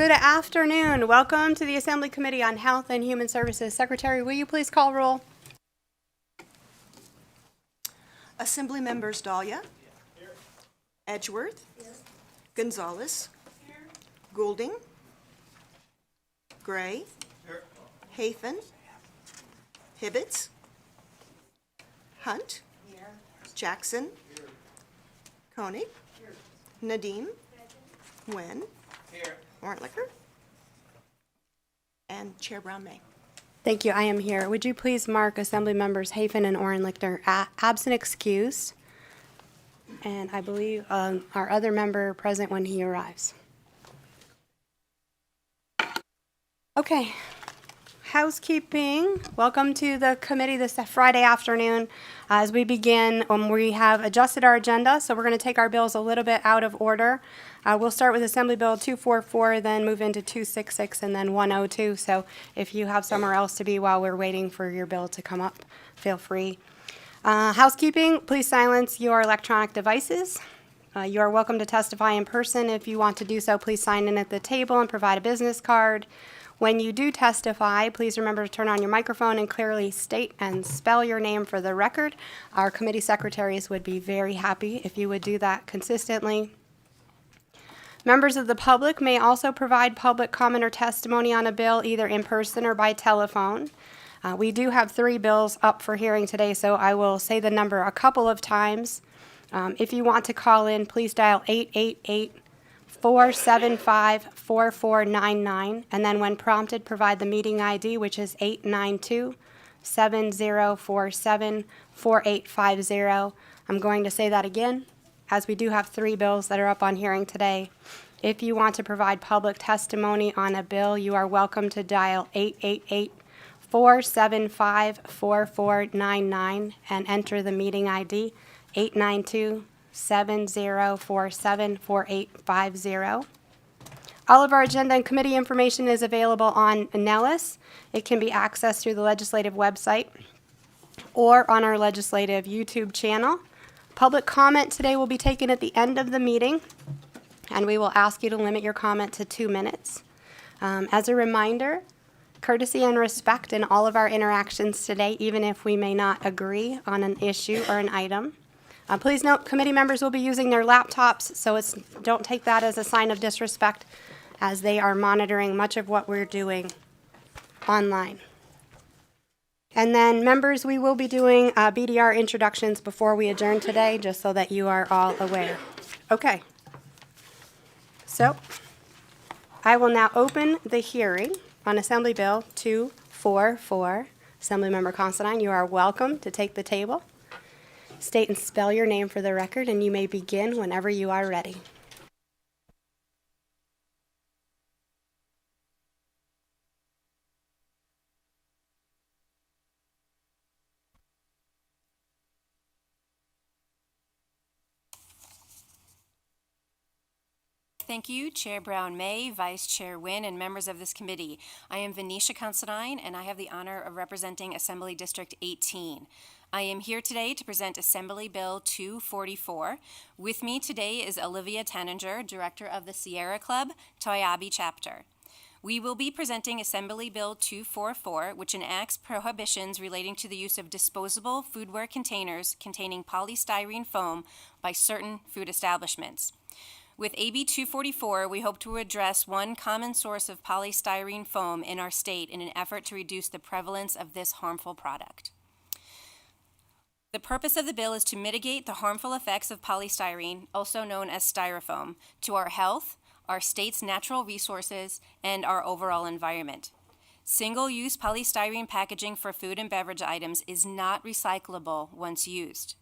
Good afternoon. Welcome to the Assembly Committee on Health and Human Services. Secretary, will you please call roll? Assembly members Dahlia. Here. Edgeworth. Here. Gonzalez. Here. Goulding. Gray. Here. Hafen. Hibbets. Hunt. Here. Jackson. Here. Koenig. Here. Nadeem. Nguyen. Here. Orntlicher. And Chair Brown-May. Thank you. I am here. Would you please mark Assembly members Hafen and Ornlichter absent excused? And I believe our other member present when he arrives. Okay. Housekeeping. Welcome to the committee this Friday afternoon. As we begin, we have adjusted our agenda, so we're going to take our bills a little bit out of order. We'll start with Assembly Bill 244, then move into 266, and then 102. So if you have somewhere else to be while we're waiting for your bill to come up, feel free. Housekeeping, please silence your electronic devices. You are welcome to testify in person. If you want to do so, please sign in at the table and provide a business card. When you do testify, please remember to turn on your microphone and clearly state and spell your name for the record. Our committee secretaries would be very happy if you would do that consistently. Members of the public may also provide public comment or testimony on a bill either in person or by telephone. We do have 3 bills up for hearing today, so I will say the number a couple of times. If you want to call in, please dial 888-475-4499, and then when prompted, provide the meeting ID, which is 892-7047-4850. I'm going to say that again, as we do have 3 bills that are up on hearing today. If you want to provide public testimony on a bill, you are welcome to dial 888-475-4499 and enter the meeting ID 892-7047-4850. All of our agenda and committee information is available on Nellis. It can be accessed through the legislative website or on our legislative YouTube channel. Public comment today will be taken at the end of the meeting, and we will ask you to limit your comment to 2 minutes. As a reminder, courtesy and respect in all of our interactions today, even if we may not agree on an issue or an item. Please note, committee members will be using their laptops, so don't take that as a sign of disrespect, as they are monitoring much of what we're doing online. And then, members, we will be doing BDR introductions before we adjourn today, just so that you are all aware. Okay. So, I will now open the hearing on Assembly Bill 244. Assemblymember Considine, you are welcome to take the table. State and spell your name for the record, and you may begin whenever you are ready. Thank you, Chair Brown-May, Vice Chair Nguyen, and members of this committee. I am Venetia Considine, and I have the honor of representing Assembly District 18. I am here today to present Assembly Bill 244. With me today is Olivia Taninger, Director of the Sierra Club, Toyabe Chapter. We will be presenting Assembly Bill 244, which enacts prohibitions relating to the use of disposable foodware containers containing polystyrene foam by certain food establishments. With AB 244, we hope to address one common source of polystyrene foam in our state in an effort to reduce the prevalence of this harmful product. The purpose of the bill is to mitigate the harmful effects of polystyrene, also known as styrofoam, to our health, our state's natural resources, and our overall environment. Single-use polystyrene packaging for food and beverage items is not recyclable once used.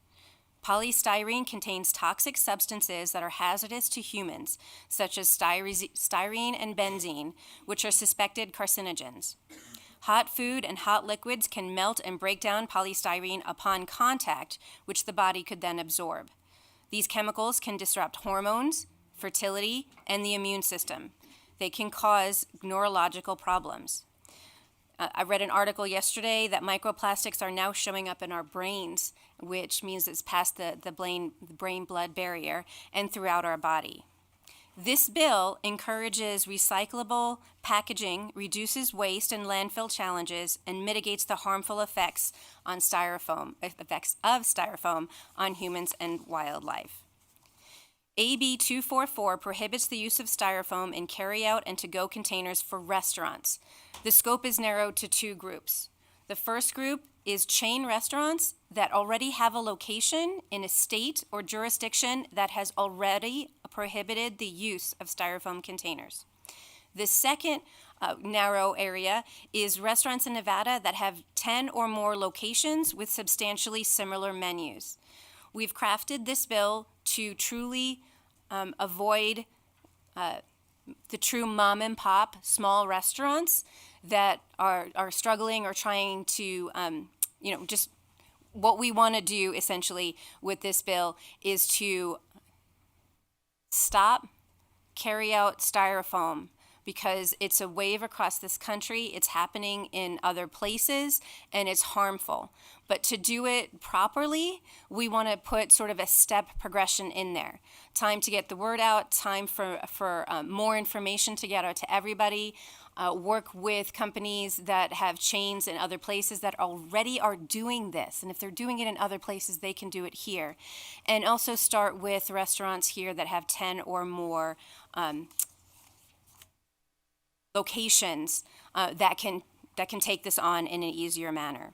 Polystyrene contains toxic substances that are hazardous to humans, such as styrene and benzene, which are suspected carcinogens. Hot food and hot liquids can melt and break down polystyrene upon contact, which the body could then absorb. These chemicals can disrupt hormones, fertility, and the immune system. They can cause neurological problems. I read an article yesterday that microplastics are now showing up in our brains, which means it's past the brain-blood barrier and throughout our body. This bill encourages recyclable packaging, reduces waste and landfill challenges, and mitigates the harmful effects of styrofoam on humans and wildlife. AB 244 prohibits the use of styrofoam in carry-out and to-go containers for restaurants. The scope is narrowed to two groups. The first group is chain restaurants that already have a location in a state or jurisdiction that has already prohibited the use of styrofoam containers. The second narrow area is restaurants in Nevada that have 10 or more locations with substantially similar menus. We've crafted this bill to truly avoid the true mom and pop small restaurants that are struggling or trying to, just what we want to do essentially with this bill is to stop carry out styrofoam because it's a wave across this country. It's happening in other places and it's harmful. But to do it properly, we want to put sort of a step progression in there. Time to get the word out, time for more information to get out to everybody. Work with companies that have chains in other places that already are doing this. And if they're doing it in other places, they can do it here. And also start with restaurants here that have 10 or more locations that can take this on in an easier manner.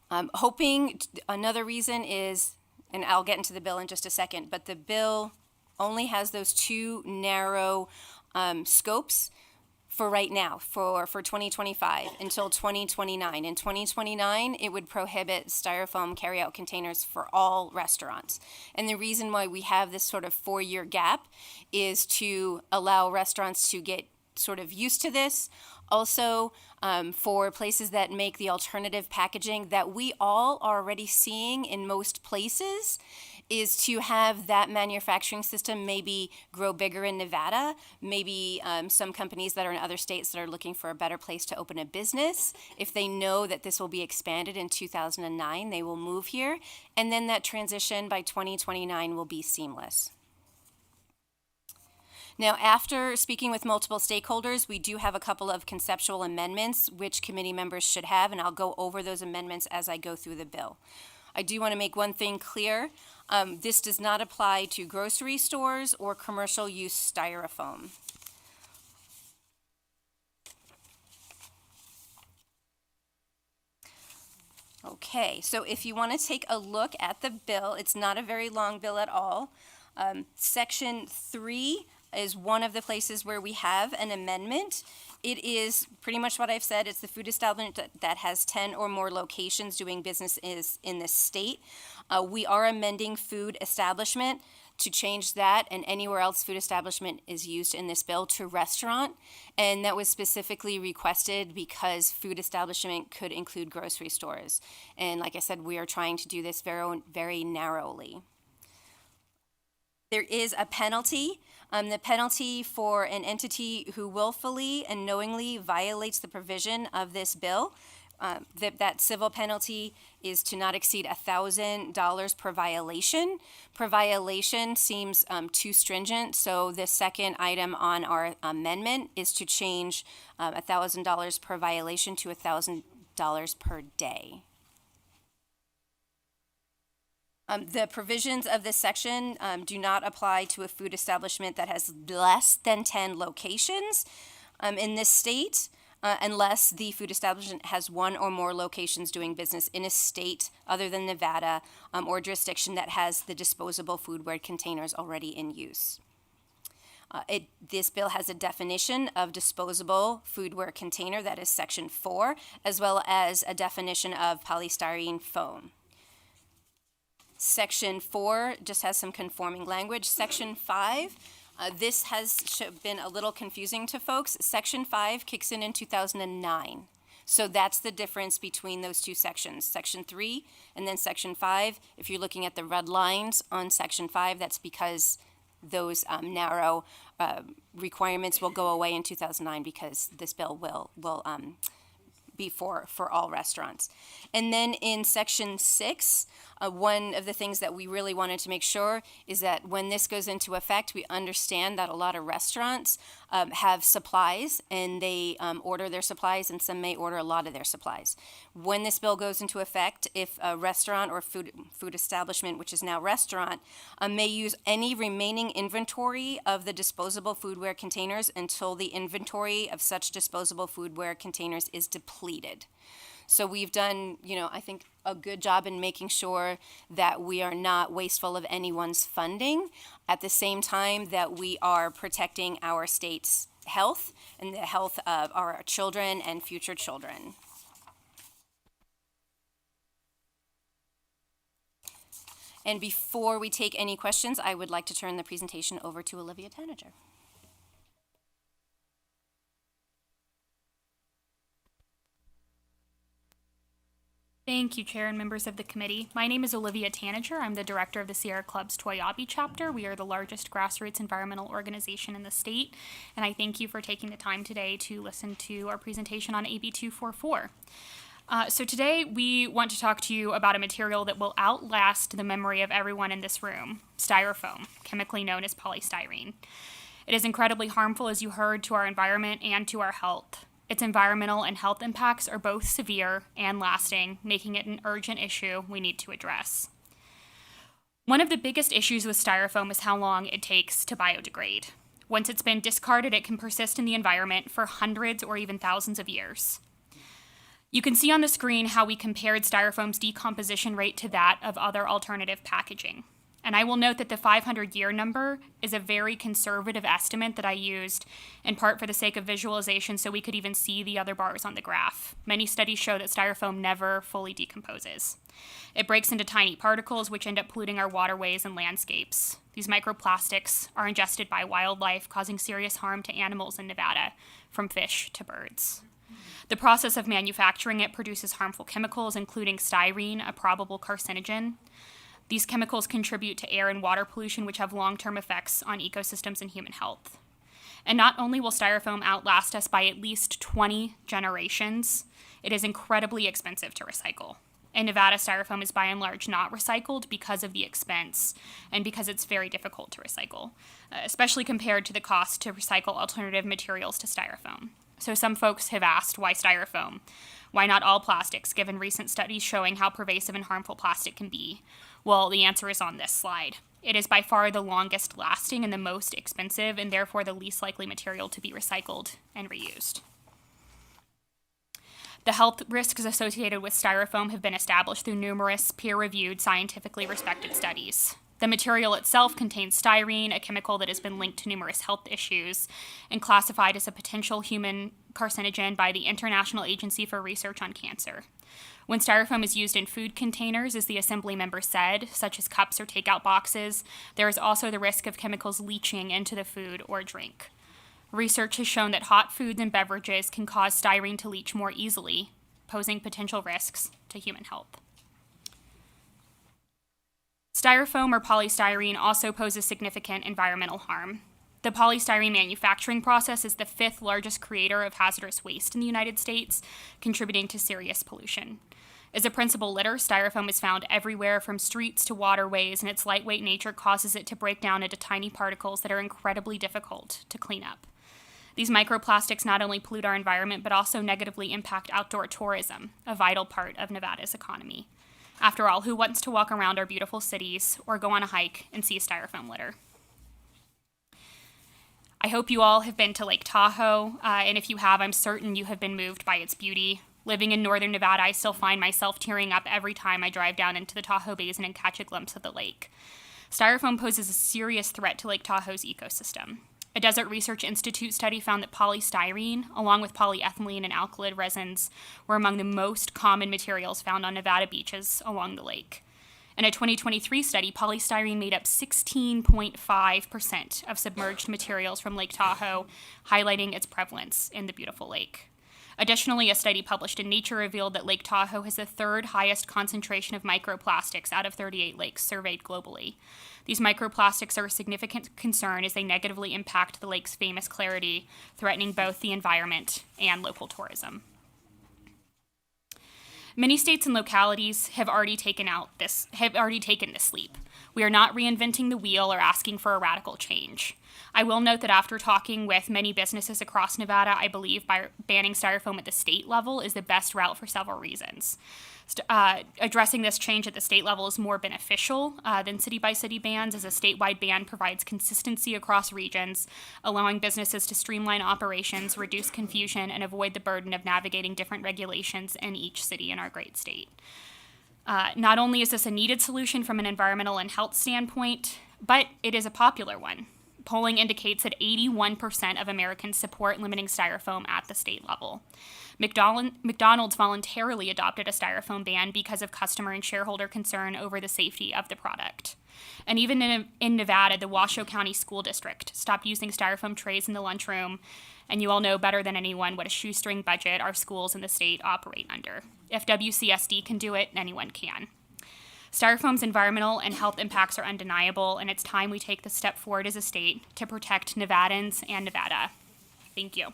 Another reason is, and I'll get into the bill in just a second, but the bill only has those two narrow scopes for right now, for 2025 until 2029. In 2029, it would prohibit styrofoam carryout containers for all restaurants. And the reason why we have this sort of 4-year gap is to allow restaurants to get sort of used to this. Also, for places that make the alternative packaging that we all are already seeing in most places, is to have that manufacturing system maybe grow bigger in Nevada. Maybe some companies that are in other states that are looking for a better place to open a business, if they know that this will be expanded in 2009, they will move here. And then that transition by 2029 will be seamless. Now, after speaking with multiple stakeholders, we do have a couple of conceptual amendments which committee members should have, and I'll go over those amendments as I go through the bill. I do want to make one thing clear. This does not apply to grocery stores or commercial use styrofoam. Okay, so if you want to take a look at the bill, it's not a very long bill at all. Section 3 is one of the places where we have an amendment. It is pretty much what I've said. It's the food establishment that has 10 or more locations doing business in this state. We are amending food establishment to change that and anywhere else food establishment is used in this bill to restaurant. And that was specifically requested because food establishment could include grocery stores. And like I said, we are trying to do this very, very narrowly. There is a penalty. The penalty for an entity who willfully and knowingly violates the provision of this bill, that civil penalty is to not exceed $1,000 per violation. Per violation seems too stringent, so the second item on our amendment is to change $1,000 per violation to $1,000 per day. The provisions of this section do not apply to a food establishment that has less than 10 locations in this state, unless the food establishment has 1 or more locations doing business in a state other than Nevada or jurisdiction that has the disposable foodware containers already in use. This bill has a definition of disposable foodware container, that is Section 4, as well as a definition of polystyrene foam. Section 4 just has some conforming language. Section 5, this has been a little confusing to folks. Section 5 kicks in 2009. So that's the difference between those two sections, Section 3 and then Section 5. If you're looking at the red lines on Section 5, that's because those narrow requirements will go away in 2009 because this bill will before for all restaurants. And then in section 6, one of the things that we really wanted to make sure is that when this goes into effect, we understand that a lot of restaurants have supplies, and they order their supplies, and some may order a lot of their supplies. When this bill goes into effect, if a restaurant or food establishment, which is now restaurant, may use any remaining inventory of the disposable foodware containers until the inventory of such disposable foodware containers is depleted. So we've done, I think a good job in making sure that we are not wasteful of anyone's funding, at the same time that we are protecting our state's health and the health of our children and future children. And before we take any questions, I would like to turn the presentation over to Olivia Tanager. Thank you, Chair and members of the committee. My name is Olivia Tanager. I'm the director of the Sierra Club's Toyabe chapter. We are the largest grassroots environmental organization in the state, and I thank you for taking the time today to listen to our presentation on AB 244. So today we want to talk to you about a material that will outlast the memory of everyone in this room, styrofoam, chemically known as polystyrene. It is incredibly harmful, as you heard, to our environment and to our health. Its environmental and health impacts are both severe and lasting, making it an urgent issue we need to address. One of the biggest issues with styrofoam is how long it takes to biodegrade. Once it's been discarded, it can persist in the environment for hundreds or even thousands of years. You can see on the screen how we compared styrofoam's decomposition rate to that of other alternative packaging. And I will note that the 500-year number is a very conservative estimate that I used in part for the sake of visualization so we could even see the other bars on the graph. Many studies show that styrofoam never fully decomposes. It breaks into tiny particles which end up polluting our waterways and landscapes. These microplastics are ingested by wildlife, causing serious harm to animals in Nevada, from fish to birds. The process of manufacturing it produces harmful chemicals, including styrene, a probable carcinogen. These chemicals contribute to air and water pollution, which have long-term effects on ecosystems and human health. And not only will styrofoam outlast us by at least 20 generations, it is incredibly expensive to recycle. In Nevada, styrofoam is by and large not recycled because of the expense and because it's very difficult to recycle, especially compared to the cost to recycle alternative materials to styrofoam. So some folks have asked, why styrofoam? Why not all plastics, given recent studies showing how pervasive and harmful plastic can be? Well, the answer is on this slide. It is by far the longest lasting and the most expensive, and therefore the least likely material to be recycled and reused. The health risks associated with styrofoam have been established through numerous peer-reviewed, scientifically respected studies. The material itself contains styrene, a chemical that has been linked to numerous health issues and classified as a potential human carcinogen by the International Agency for Research on Cancer. When styrofoam is used in food containers, as the assembly member said, such as cups or takeout boxes, there is also the risk of chemicals leaching into the food or drink. Research has shown that hot foods and beverages can cause styrene to leach more easily, posing potential risks to human health. Styrofoam or polystyrene also poses significant environmental harm. The polystyrene manufacturing process is the 5th largest creator of hazardous waste in the United States, contributing to serious pollution. As a principal litter, styrofoam is found everywhere from streets to waterways, and its lightweight nature causes it to break down into tiny particles that are incredibly difficult to clean up. These microplastics not only pollute our environment, but also negatively impact outdoor tourism, a vital part of Nevada's economy. After all, who wants to walk around our beautiful cities or go on a hike and see styrofoam litter? I hope you all have been to Lake Tahoe, and if you have, I'm certain you have been moved by its beauty. Living in northern Nevada, I still find myself tearing up every time I drive down into the Tahoe Basin and catch a glimpse of the lake. Styrofoam poses a serious threat to Lake Tahoe's ecosystem. A Desert Research Institute study found that polystyrene, along with polyethylene and alkylate resins, were among the most common materials found on Nevada beaches along the lake. In a 2023 study, polystyrene made up 16.5% of submerged materials from Lake Tahoe, highlighting its prevalence in the beautiful lake. Additionally, a study published in Nature revealed that Lake Tahoe has the 3rd highest concentration of microplastics out of 38 lakes surveyed globally. These microplastics are a significant concern as they negatively impact the lake's famous clarity, threatening both the environment and local tourism. Many states and localities have already taken this leap. We are not reinventing the wheel or asking for a radical change. I will note that after talking with many businesses across Nevada, I believe banning styrofoam at the state level is the best route for several reasons. Addressing this change at the state level is more beneficial than city-by-city bans, as a statewide ban provides consistency across regions, allowing businesses to streamline operations, reduce confusion, and avoid the burden of navigating different regulations in each city in our great state. Not only is this a needed solution from an environmental and health standpoint, but it is a popular one. Polling indicates that 81% of Americans support limiting styrofoam at the state level. McDonald's voluntarily adopted a styrofoam ban because of customer and shareholder concern over the safety of the product. And even in Nevada, the Washoe County School District stopped using styrofoam trays in the lunchroom, and you all know better than anyone what a shoestring budget our schools in the state operate under. If WCSD can do it, anyone can. Styrofoam's environmental and health impacts are undeniable, and it's time we take the step forward as a state to protect Nevadans and Nevada. Thank you.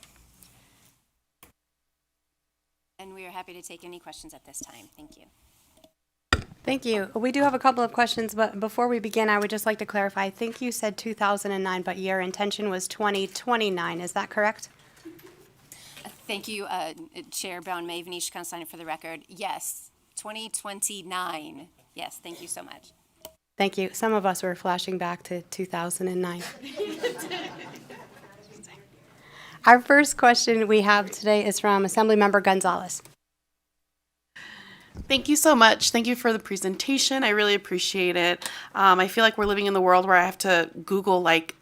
And we are happy to take any questions at this time. Thank you. Thank you. We do have a couple of questions, but before we begin, I would just like to clarify. I think you said 2009, but your intention was 2029. Is that correct? Thank you, Chair Brown May, Venetia Constein, for the record. Yes, 2029. Yes, thank you so much. Thank you. Some of us were flashing back to 2009. Our first question we have today is from Assemblymember Gonzalez. Thank you so much. Thank you for the presentation. I really appreciate it. I feel like we're living in the world where I have to Google like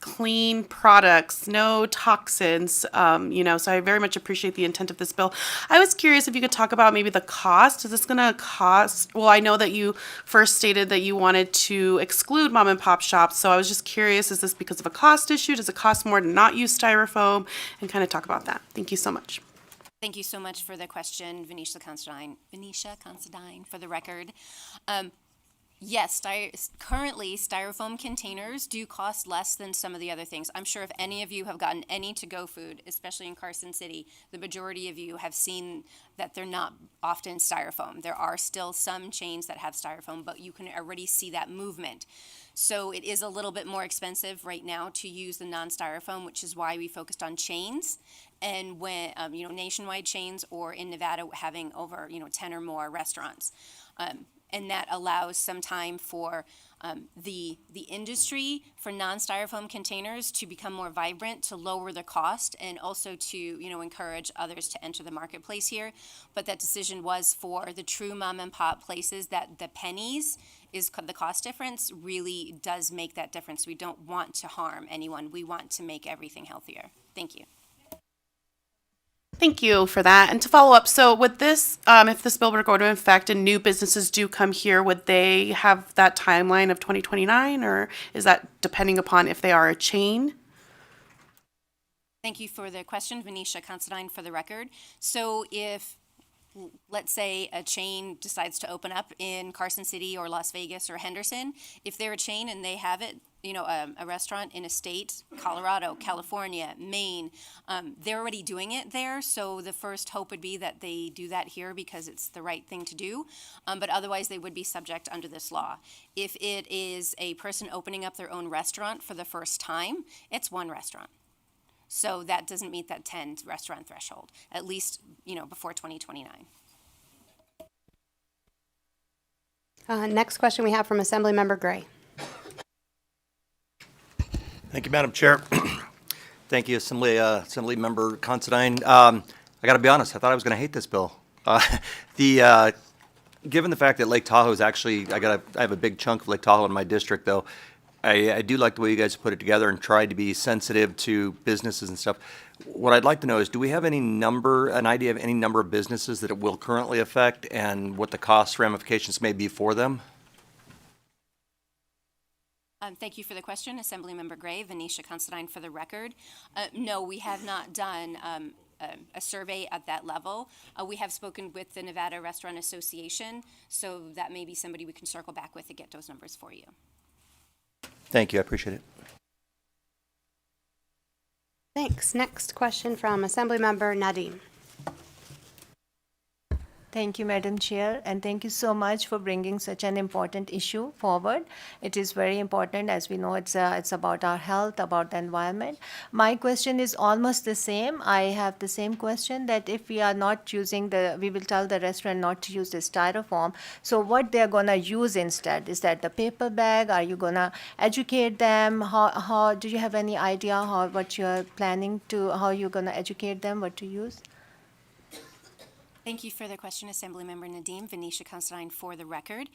clean products, no toxins, so I very much appreciate the intent of this bill. I was curious if you could talk about maybe the cost. Is this going to cost? Well, I know that you first stated that you wanted to exclude mom and pop shops, so I was just curious, is this because of a cost issue? Does it cost more to not use styrofoam? And kind of talk about that. Thank you so much. Thank you so much for the question, Venetia Constein, for the record. Yes, currently styrofoam containers do cost less than some of the other things. I'm sure if any of you have gotten any to-go food, especially in Carson City, the majority of you have seen that they're not often styrofoam. There are still some chains that have styrofoam, but you can already see that movement. So it is a little bit more expensive right now to use the non-styrofoam, which is why we focused on chains. And when, nationwide chains, or in Nevada having over, 10 or more restaurants. And that allows some time for the industry for non-styrofoam containers to become more vibrant, to lower the cost, and also to encourage others to enter the marketplace here. But that decision was for the true mom and pop places that the pennies is the cost difference really does make that difference. We don't want to harm anyone. We want to make everything healthier. Thank you. Thank you for that. And to follow up, so with this, if this bill were to go into effect and new businesses do come here, would they have that timeline of 2029, or is that depending upon if they are a chain? Thank you for the question, Venetia Constein, for the record. So if, let's say, a chain decides to open up in Carson City or Las Vegas or Henderson, if they're a chain and they have it, a restaurant in a state, Colorado, California, Maine, they're already doing it there. So the first hope would be that they do that here because it's the right thing to do. But otherwise, they would be subject under this law. If it is a person opening up their own restaurant for the first time, it's one restaurant. So that doesn't meet that 10 restaurant threshold, at least, before 2029. Next question we have from Assemblymember Gray. Thank you, Madam Chair. Thank you, Assembly Member Considine. I got to be honest, I thought I was going to hate this bill. Given the fact that Lake Tahoe is actually, I have a big chunk of Lake Tahoe in my district, though. I do like the way you guys put it together and tried to be sensitive to businesses and stuff. What I'd like to know is, do we have an idea of any number of businesses that it will currently affect and what the cost ramifications may be for them? Thank you for the question, Assemblymember Gray, Venetia Constein, for the record. No, we have not done a survey at that level. We have spoken with the Nevada Restaurant Association, so that may be somebody we can circle back with to get those numbers for you. Thank you, I appreciate it. Thanks. Next question from Assemblymember Nadim. Thank you, Madam Chair, and thank you so much for bringing such an important issue forward. It is very important, as we know, it's about our health, about the environment. My question is almost the same. I have the same question that if we are not using we will tell the restaurant not to use the styrofoam. So what they're gonna use instead? Is that the paper bag? Are you gonna educate them? How do you have any idea what you're planning to? How you're gonna educate them what to use? Thank you for the question, Assemblymember Nadeem. Venetia Considine for the record.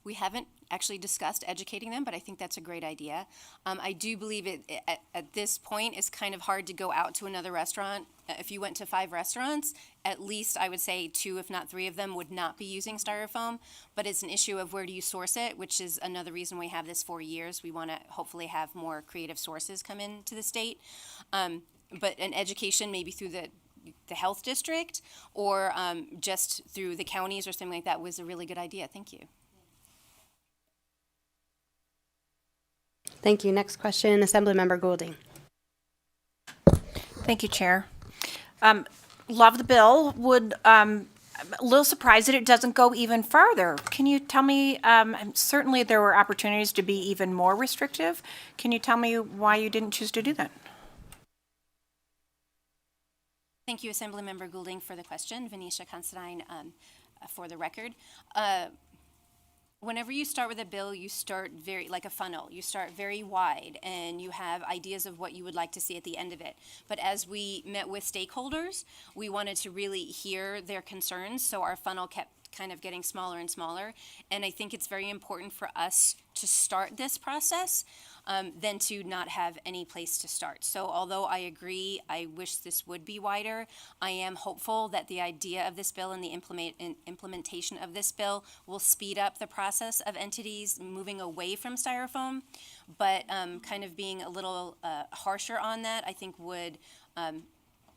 We haven't actually discussed educating them, but I think that's a great idea. I do believe at this point it's kind of hard to go out to another restaurant. If you went to 5 restaurants, at least I would say 2, if not 3 of them would not be using styrofoam. But it's an issue of where do you source it, which is another reason we have this 4 years. We want to hopefully have more creative sources come into the state. But an education maybe through the health district or just through the counties or something like that was a really good idea. Thank you. Thank you. Next question, Assemblymember Goulding. Thank you, Chair. Love the bill. A little surprised that it doesn't go even further. Can you tell me, certainly there were opportunities to be even more restrictive. Can you tell me why you didn't choose to do that? Thank you, Assemblymember Goulding, for the question. Venetia Considine for the record. Whenever you start with a bill, you start like a funnel. You start very wide, and you have ideas of what you would like to see at the end of it. But as we met with stakeholders, we wanted to really hear their concerns, so our funnel kept kind of getting smaller and smaller. And I think it's very important for us to start this process than to not have any place to start. So although I agree, I wish this would be wider, I am hopeful that the idea of this bill and the implementation of this bill will speed up the process of entities moving away from styrofoam. But kind of being a little harsher on that, I think would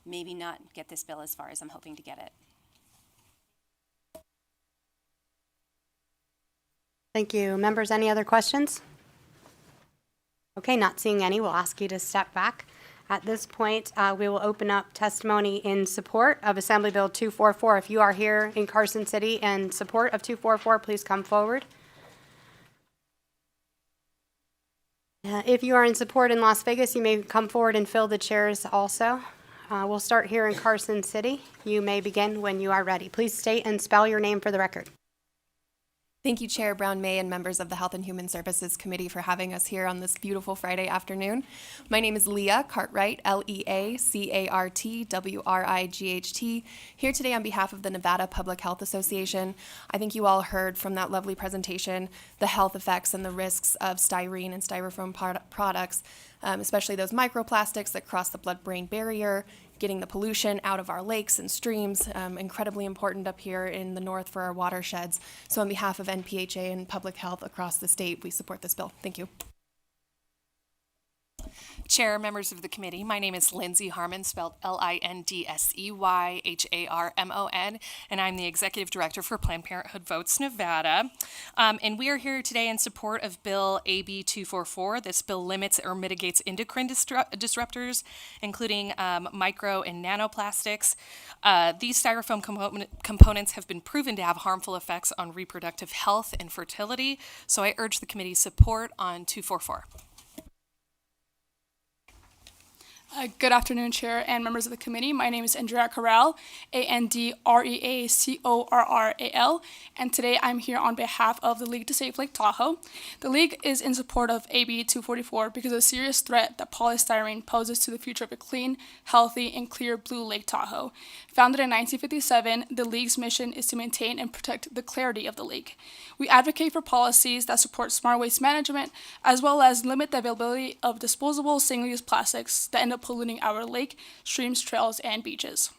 maybe not get this bill as far as I'm hoping to get it. Thank you. Members, any other questions? Okay, not seeing any, we'll ask you to step back. At this point, we will open up testimony in support of Assembly Bill 244. If you are here in Carson City in support of 244, please come forward. If you are in support in Las Vegas, you may come forward and fill the chairs also. We'll start here in Carson City. You may begin when you are ready. Please state and spell your name for the record. Thank you, Chair Brown-May and members of the Health and Human Services Committee for having us here on this beautiful Friday afternoon. My name is Leah Cartwright, Leacartwright, here today on behalf of the Nevada Public Health Association. I think you all heard from that lovely presentation the health effects and the risks of styrene and styrofoam products, especially those microplastics that cross the blood-brain barrier, getting the pollution out of our lakes and streams, incredibly important up here in the north for our watersheds. So on behalf of NPHA and public health across the state, we support this bill. Thank you. Chair, members of the committee, my name is Lindsay Harmon, spelled Lindseyharmon, and I'm the Executive Director for Planned Parenthood Votes Nevada. And we are here today in support of Bill AB 244. This bill limits or mitigates endocrine disruptors, including micro and nanoplastics. These styrofoam components have been proven to have harmful effects on reproductive health and fertility, so I urge the committee's support on 244. Good afternoon, Chair and members of the committee. My name is Andrea Corral, Andreacorral, and today I'm here on behalf of the League to Save Lake Tahoe. The League is in support of AB 244 because of the serious threat that polystyrene poses to the future of a clean, healthy, and clear blue Lake Tahoe. Founded in 1957, the League's mission is to maintain and protect the clarity of the lake. We advocate for policies that support smart waste management, as well as limit the availability of disposable single-use plastics that end up polluting our lake, streams, trails, and beaches.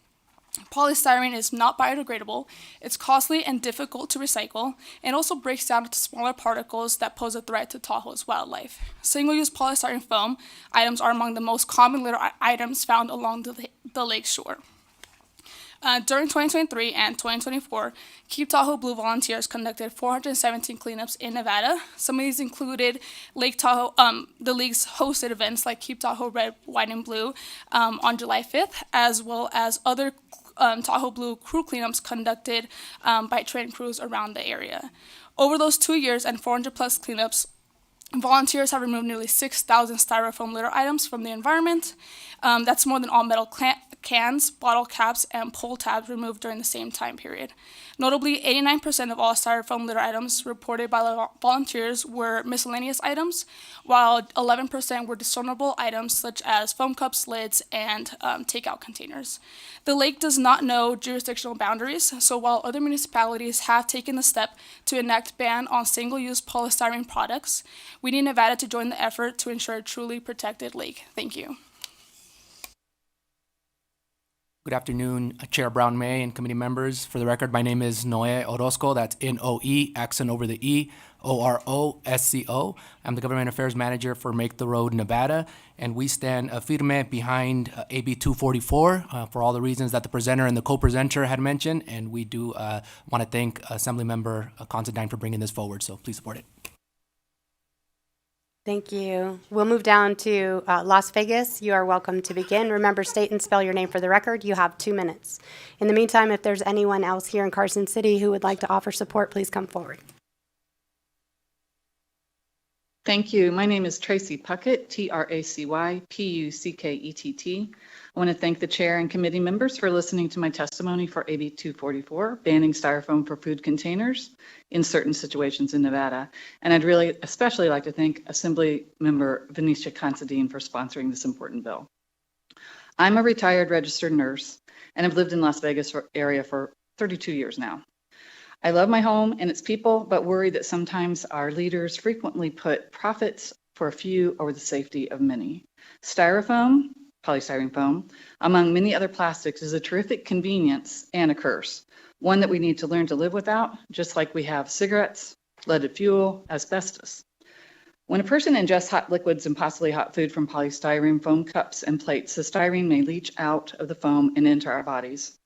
Polystyrene is not biodegradable, it's costly and difficult to recycle, and also breaks down into smaller particles that pose a threat to Tahoe's wildlife. Single-use polystyrene foam items are among the most common litter items found along the lake shore. During 2023 and 2024, Keep Tahoe Blue volunteers conducted 417 cleanups in Nevada. Some of these included Lake Tahoe, the League's hosted events like Keep Tahoe Red, White, and Blue on July 5th, as well as other Tahoe Blue crew cleanups conducted by trained crews around the area. Over those 2 years and 400 plus cleanups, volunteers have removed nearly 6,000 styrofoam litter items from the environment. That's more than all metal cans, bottle caps, and pull tabs removed during the same time period. Notably, 89% of all styrofoam litter items reported by the volunteers were miscellaneous items, while 11% were discernible items such as foam cups, lids, and takeout containers. The lake does not know jurisdictional boundaries, so while other municipalities have taken the step to enact ban on single-use polystyrene products, we need Nevada to join the effort to ensure a truly protected lake. Thank you. Good afternoon, Chair Brown May and committee members. For the record, my name is Noe Orozco. That's N-O-E, accent over the E, O-R-O-S-C-O. I'm the Government Affairs Manager for Make the Road Nevada, and we stand firme behind AB 244 for all the reasons that the presenter and the co-presenter had mentioned, and we do want to thank Assemblymember Considine for bringing this forward, so please support it. Thank you. We'll move down to Las Vegas. You are welcome to begin. Remember, state and spell your name for the record. You have 2 minutes. In the meantime, if there's anyone else here in Carson City who would like to offer support, please come forward. Thank you. My name is Tracy Puckett, Tracy-Puckett. I want to thank the chair and committee members for listening to my testimony for AB 244, banning styrofoam for food containers in certain situations in Nevada. And I'd really especially like to thank Assembly Member Venetia Considine for sponsoring this important bill. I'm a retired registered nurse and have lived in Las Vegas area for 32 years now. I love my home and its people, but worry that sometimes our leaders frequently put profits for a few over the safety of many. Styrofoam, polystyrene foam, among many other plastics, is a terrific convenience and a curse, one that we need to learn to live without, just like we have cigarettes, leaded fuel, asbestos. When a person ingests hot liquids and possibly hot food from polystyrene foam cups and plates, the styrene may leach out of the foam and into our bodies.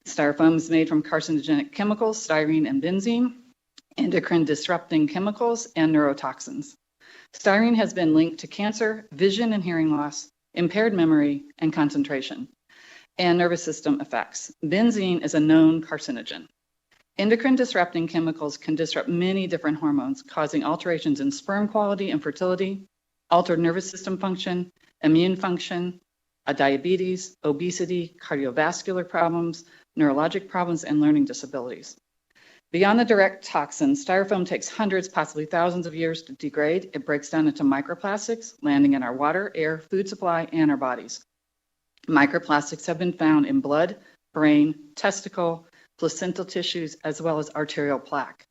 Styrofoam is made from carcinogenic chemicals, styrene and benzene, endocrine disrupting chemicals, and neurotoxins. Styrene has been linked to cancer, vision and hearing loss, impaired memory and concentration, and nervous system effects. Benzene is a known carcinogen. Endocrine disrupting chemicals can disrupt many different hormones, causing alterations in sperm quality and fertility, altered nervous system function, immune function, diabetes, obesity, cardiovascular problems, neurologic problems, and learning disabilities. Beyond the direct toxins, styrofoam takes hundreds, possibly thousands of years to degrade. It breaks down into microplastics, landing in our water, air, food supply, and our bodies. Microplastics have been found in blood, brain, testicle, placental tissues, as well as arterial plaque.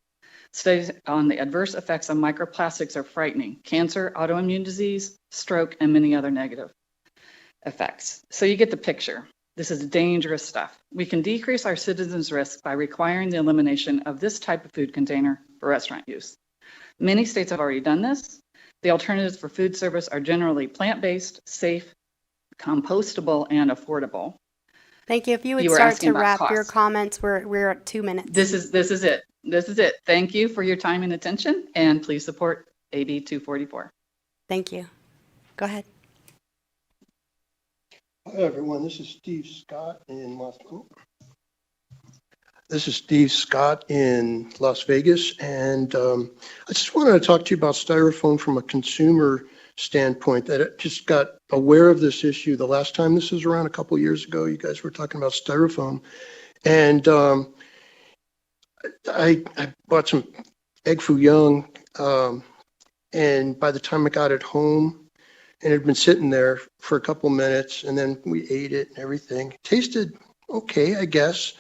Studies on the adverse effects of microplastics are frightening: cancer, autoimmune disease, stroke, and many other negative effects. So you get the picture. This is dangerous stuff. We can decrease our citizens' risk by requiring the elimination of this type of food container for restaurant use. Many states have already done this. The alternatives for food service are generally plant-based, safe, compostable, and affordable. Thank you. If you would You were start asking to about wrap cost. your comments, we're at 2 minutes. This is it. This is it. Thank you for your time and attention, and please support AB 244. Thank you. Go ahead. Hi, everyone. This is Steve Scott in Las Vegas, and I just wanted to talk to you about styrofoam from a consumer standpoint. That I just got aware of this issue the last time this was around a couple years ago. You guys were talking about styrofoam, and I bought some egg foo young, and by the time I got it home, and it had been sitting there for a couple minutes, and then we ate it and everything. It tasted okay, I guess.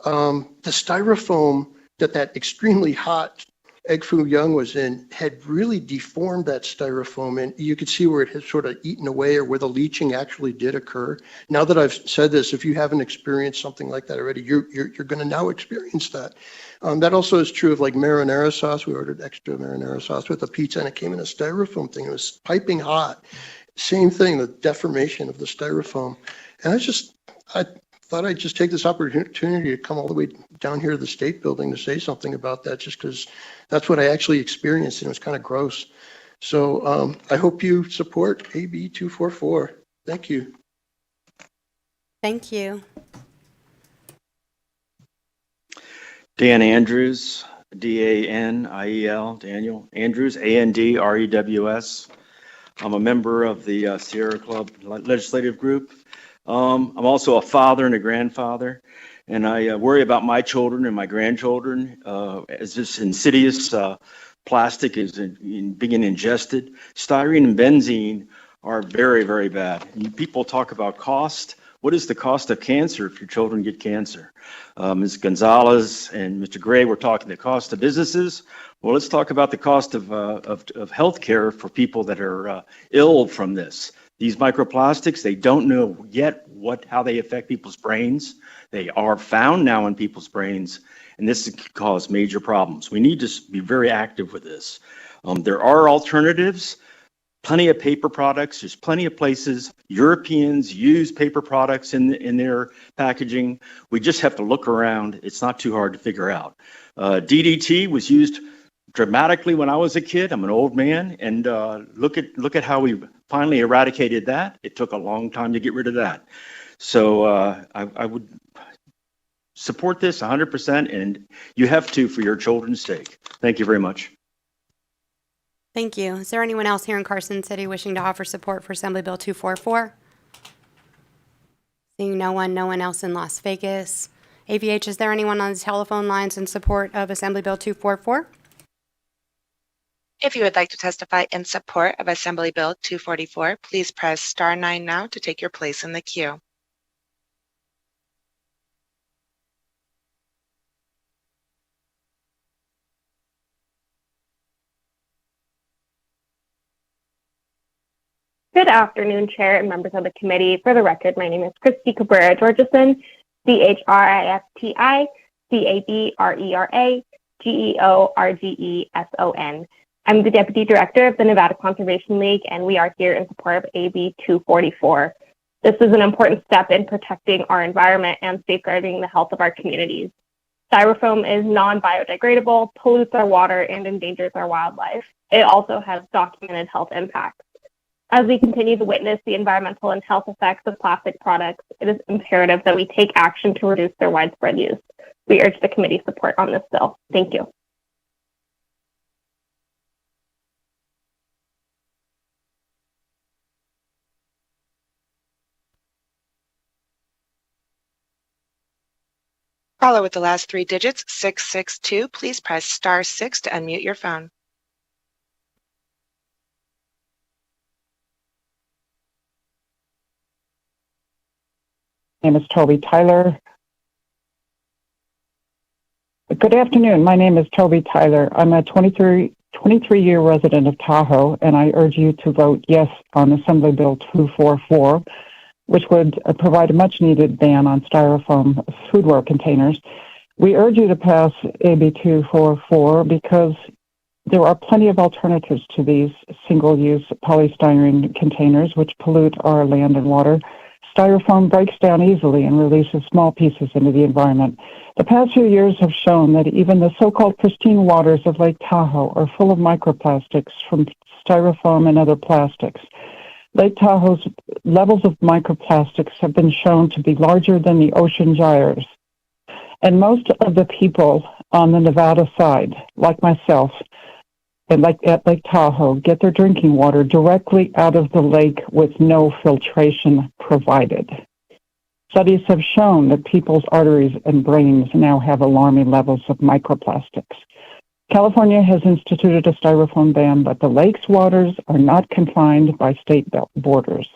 The styrofoam that extremely hot egg foo young was in had really deformed that styrofoam, and you could see where it had sort of eaten away, or where the leaching actually did occur. Now that I've said this, if you haven't experienced something like that already, you're going to now experience that. That also is true of like marinara sauce. We ordered extra marinara sauce with a pizza, and it came in a styrofoam thing. It was piping hot. Same thing, the deformation of the styrofoam. And I thought I'd just take this opportunity to come all the way down here to the state building to say something about that, just because that's what I actually experienced, and it was kind of gross. So I hope you support AB 244. Thank you. Thank you. Dan Andrews, D-A-N-I-E-L, Daniel Andrews, A-N-D-R-E-W-S. I'm a member of the Sierra Club Legislative Group. I'm also a father and a grandfather, and I worry about my children and my grandchildren as this insidious plastic is being ingested. Styrene and benzene are very, very bad. People talk about cost. What is the cost of cancer if your children get cancer? Ms. Gonzalez and Mr. Gray were talking the cost of businesses. Well, let's talk about the cost of health care for people that are ill from this. These microplastics, they don't know yet how they affect people's brains. They are found now in people's brains, and this could cause major problems. We need to be very active with this. There are alternatives. Plenty of paper products. There's plenty of places. Europeans use paper products in their packaging. We just have to look around. It's not too hard to figure out. DDT was used dramatically when I was a kid. I'm an old man, and look at how we finally eradicated that. It took a long time to get rid of that. So I would support this 100%, and you have to for your children's sake. Thank you very much. Thank you. Is there anyone else here in Carson City wishing to offer support for Assembly Bill 244? Seeing no one else in Las Vegas. AVH, is there anyone on the telephone lines in support of Assembly Bill 244? If you would like to testify in support of Assembly Bill 244, please press star 9 now to take your place in the queue. Good afternoon, Chair and members of the committee. For the record, my name is Christy Cabrera Georgeson, CHRISTI, I'm the Deputy Director of the Nevada Conservation League, and we are here in support of AB 244. This is an important step in protecting our environment and safeguarding the health of our communities. Styrofoam is non-biodegradable, pollutes our water, and endangers our wildlife. It also has documented health impacts. As we continue to witness the environmental and health effects of plastic products, it is imperative that we take action to reduce their widespread use. We urge the committee's support on this bill. Thank you. Follow with the last 3 digits, 662. Please press star 6 to unmute your phone. My name is Toby Tyler. Good afternoon. My name is Toby Tyler. I'm a 23-year resident of Tahoe, and I urge you to vote yes on Assembly Bill 244, which would provide a much-needed ban on styrofoam foodware containers. We urge you to pass AB 244 because there are plenty of alternatives to these single-use polystyrene containers, which pollute our land and water. Styrofoam breaks down easily and releases small pieces into the environment. The past few years have shown that even the so-called pristine waters of Lake Tahoe are full of microplastics from styrofoam and other plastics. Lake Tahoe's levels of microplastics have been shown to be larger than the ocean gyres. And most of the people on the Nevada side, like myself, and at Lake Tahoe, get their drinking water directly out of the lake with no filtration provided. Studies have shown that people's arteries and brains now have alarming levels of microplastics. California has instituted a styrofoam ban, but the lake's waters are not confined by state borders.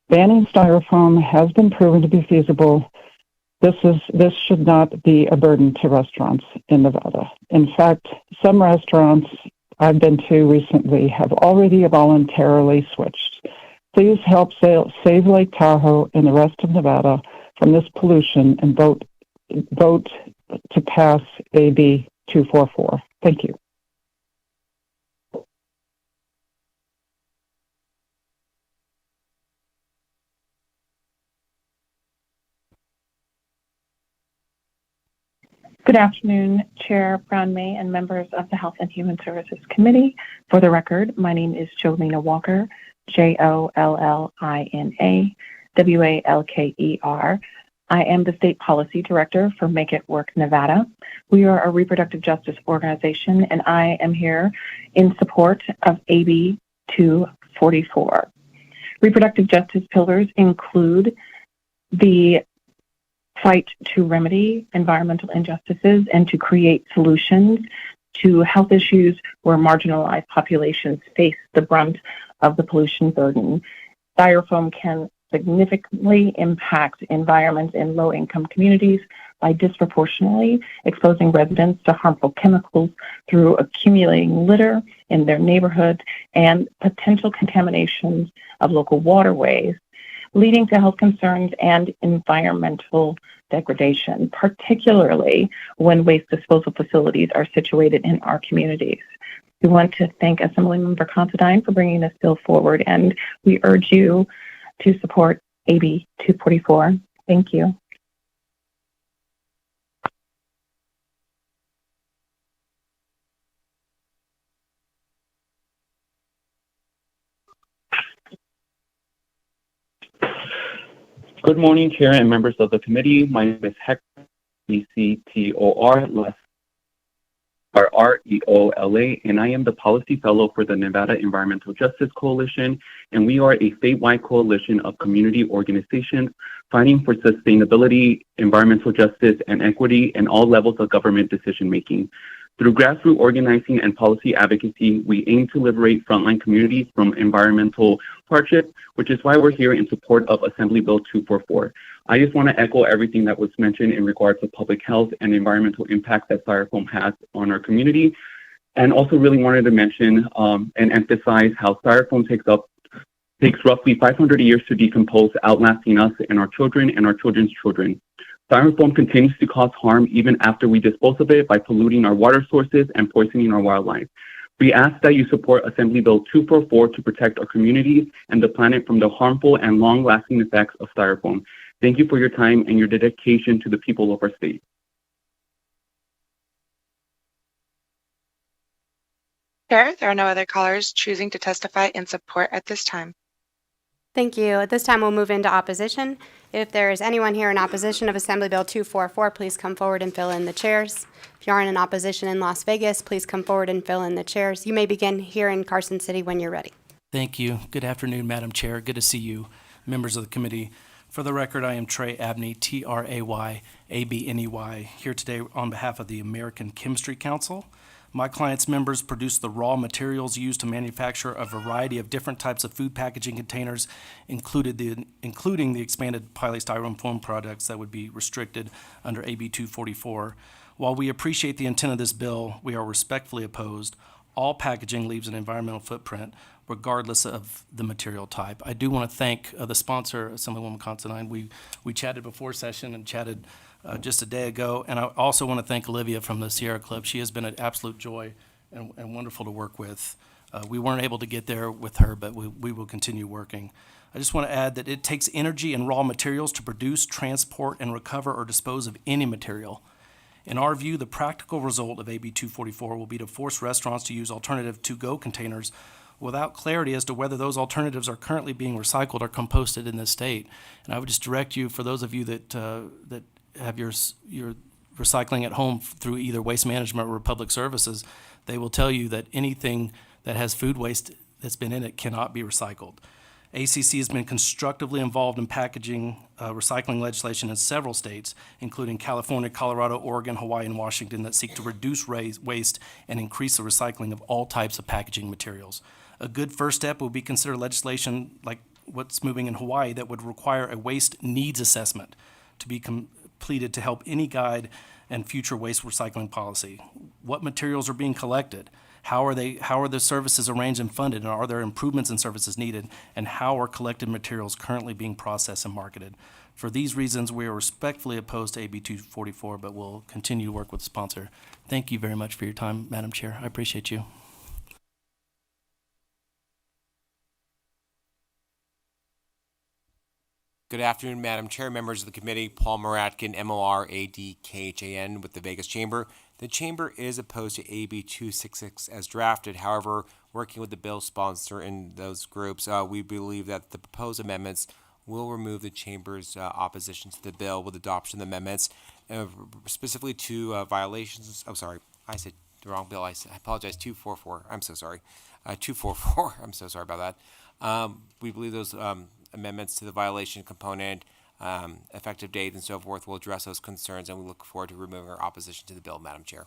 Banning styrofoam has been proven to be feasible. This should not be a burden to restaurants in Nevada. In fact, some restaurants I've been to recently have already voluntarily switched. Please help save Lake Tahoe and the rest of Nevada from this pollution and vote to pass AB 244. Thank you. Good afternoon, Chair Brown May and members of the Health and Human Services Committee. For the record, my name is Jolina Walker, Jollina Walker. I am the State Policy Director for Make It Work Nevada. We are a reproductive justice organization, and I am here in support of AB 244. Reproductive justice pillars include the fight to remedy environmental injustices and to create solutions to health issues where marginalized populations face the brunt of the pollution burden. Styrofoam can significantly impact environments in low-income communities by disproportionately exposing residents to harmful chemicals through accumulating litter in their neighborhoods and potential contaminations of local waterways, leading to health concerns and environmental degradation, particularly when waste disposal facilities are situated in our communities. We want to thank Assemblymember Considine for bringing this bill forward, and we urge you to support AB 244. Thank you. Good morning, Chair and members of the committee. My name is Hector, BCTOR, REOLA, and I am the Policy Fellow for the Nevada Environmental Justice Coalition, and we are a statewide coalition of community organizations fighting for sustainability, environmental justice, and equity in all levels of government decision-making. Through grassroots organizing and policy advocacy, we aim to liberate frontline communities from environmental hardship, which is why we're here in support of Assembly Bill 244. I just want to echo everything that was mentioned in regards to public health and environmental impact that styrofoam has on our community, and also really wanted to mention and emphasize how styrofoam takes roughly 500 years to decompose, outlasting us and our children and our children's children. Styrofoam continues to cause harm even after we dispose of it by polluting our water sources and poisoning our wildlife. We ask that you support Assembly Bill 244 to protect our communities and the planet from the harmful and long-lasting effects of styrofoam. Thank you for your time and your dedication to the people of our state. Chair, there are no other callers choosing to testify in support at this time. Thank you. At this time, we'll move into opposition. If there is anyone here in opposition of Assembly Bill 244, please come forward and fill in the chairs. If you aren't in opposition in Las Vegas, please come forward and fill in the chairs. You may begin here in Carson City when you're ready. Thank you. Good afternoon, Madam Chair. Good to see you, members of the committee. For the record, I am Trey Abney, Trayabney, here today on behalf of the American Chemistry Council. My client's members produce the raw materials used to manufacture a variety of different types of food packaging containers, including the expanded polystyrene foam products that would be restricted under AB 244. While we appreciate the intent of this bill, we are respectfully opposed. All packaging leaves an environmental footprint, regardless of the material type. I do want to thank the sponsor, Assemblywoman Considine. We chatted before session and chatted just a day ago, and I also want to thank Olivia from the Sierra Club. She has been an absolute joy and wonderful to work with. We weren't able to get there with her, but we will continue working. I just want to add that it takes energy and raw materials to produce, transport, and recover or dispose of any material. In our view, the practical result of AB 244 will be to force restaurants to use alternative to-go containers without clarity as to whether those alternatives are currently being recycled or composted in this state. And I would just direct you, for those of you that have your recycling at home through either Waste Management or Public Services, they will tell you that anything that has food waste that's been in it cannot be recycled. ACC has been constructively involved in packaging recycling legislation in several states, including California, Colorado, Oregon, Hawaii, and Washington, that seek to reduce waste and increase the recycling of all types of packaging materials. A good first step will be consider legislation like what's moving in Hawaii that would require a waste needs assessment to be completed to help any guide and future waste recycling policy. What materials are being collected? How are the services arranged and funded? And are there improvements in services needed? And how are collected materials currently being processed and marketed? For these reasons, we are respectfully opposed to AB 244, but we'll continue to work with the sponsor. Thank you very much for your time, Madam Chair. I appreciate you. Good afternoon, Madam Chair, members of the committee. Paul Moradkin, Moradkhan, with the Vegas Chamber. The Chamber is opposed to AB 266 as drafted. However, working with the bill sponsor in those groups, we believe that the proposed amendments will remove the chamber's opposition to the bill with adoption of the amendments, specifically to violations. Oh, sorry, I said the wrong bill. I apologize. 244. I'm so sorry. 244. I'm so sorry about that. We believe those amendments to the violation component, effective date, and so forth will address those concerns, and we look forward to removing our opposition to the bill, Madam Chair.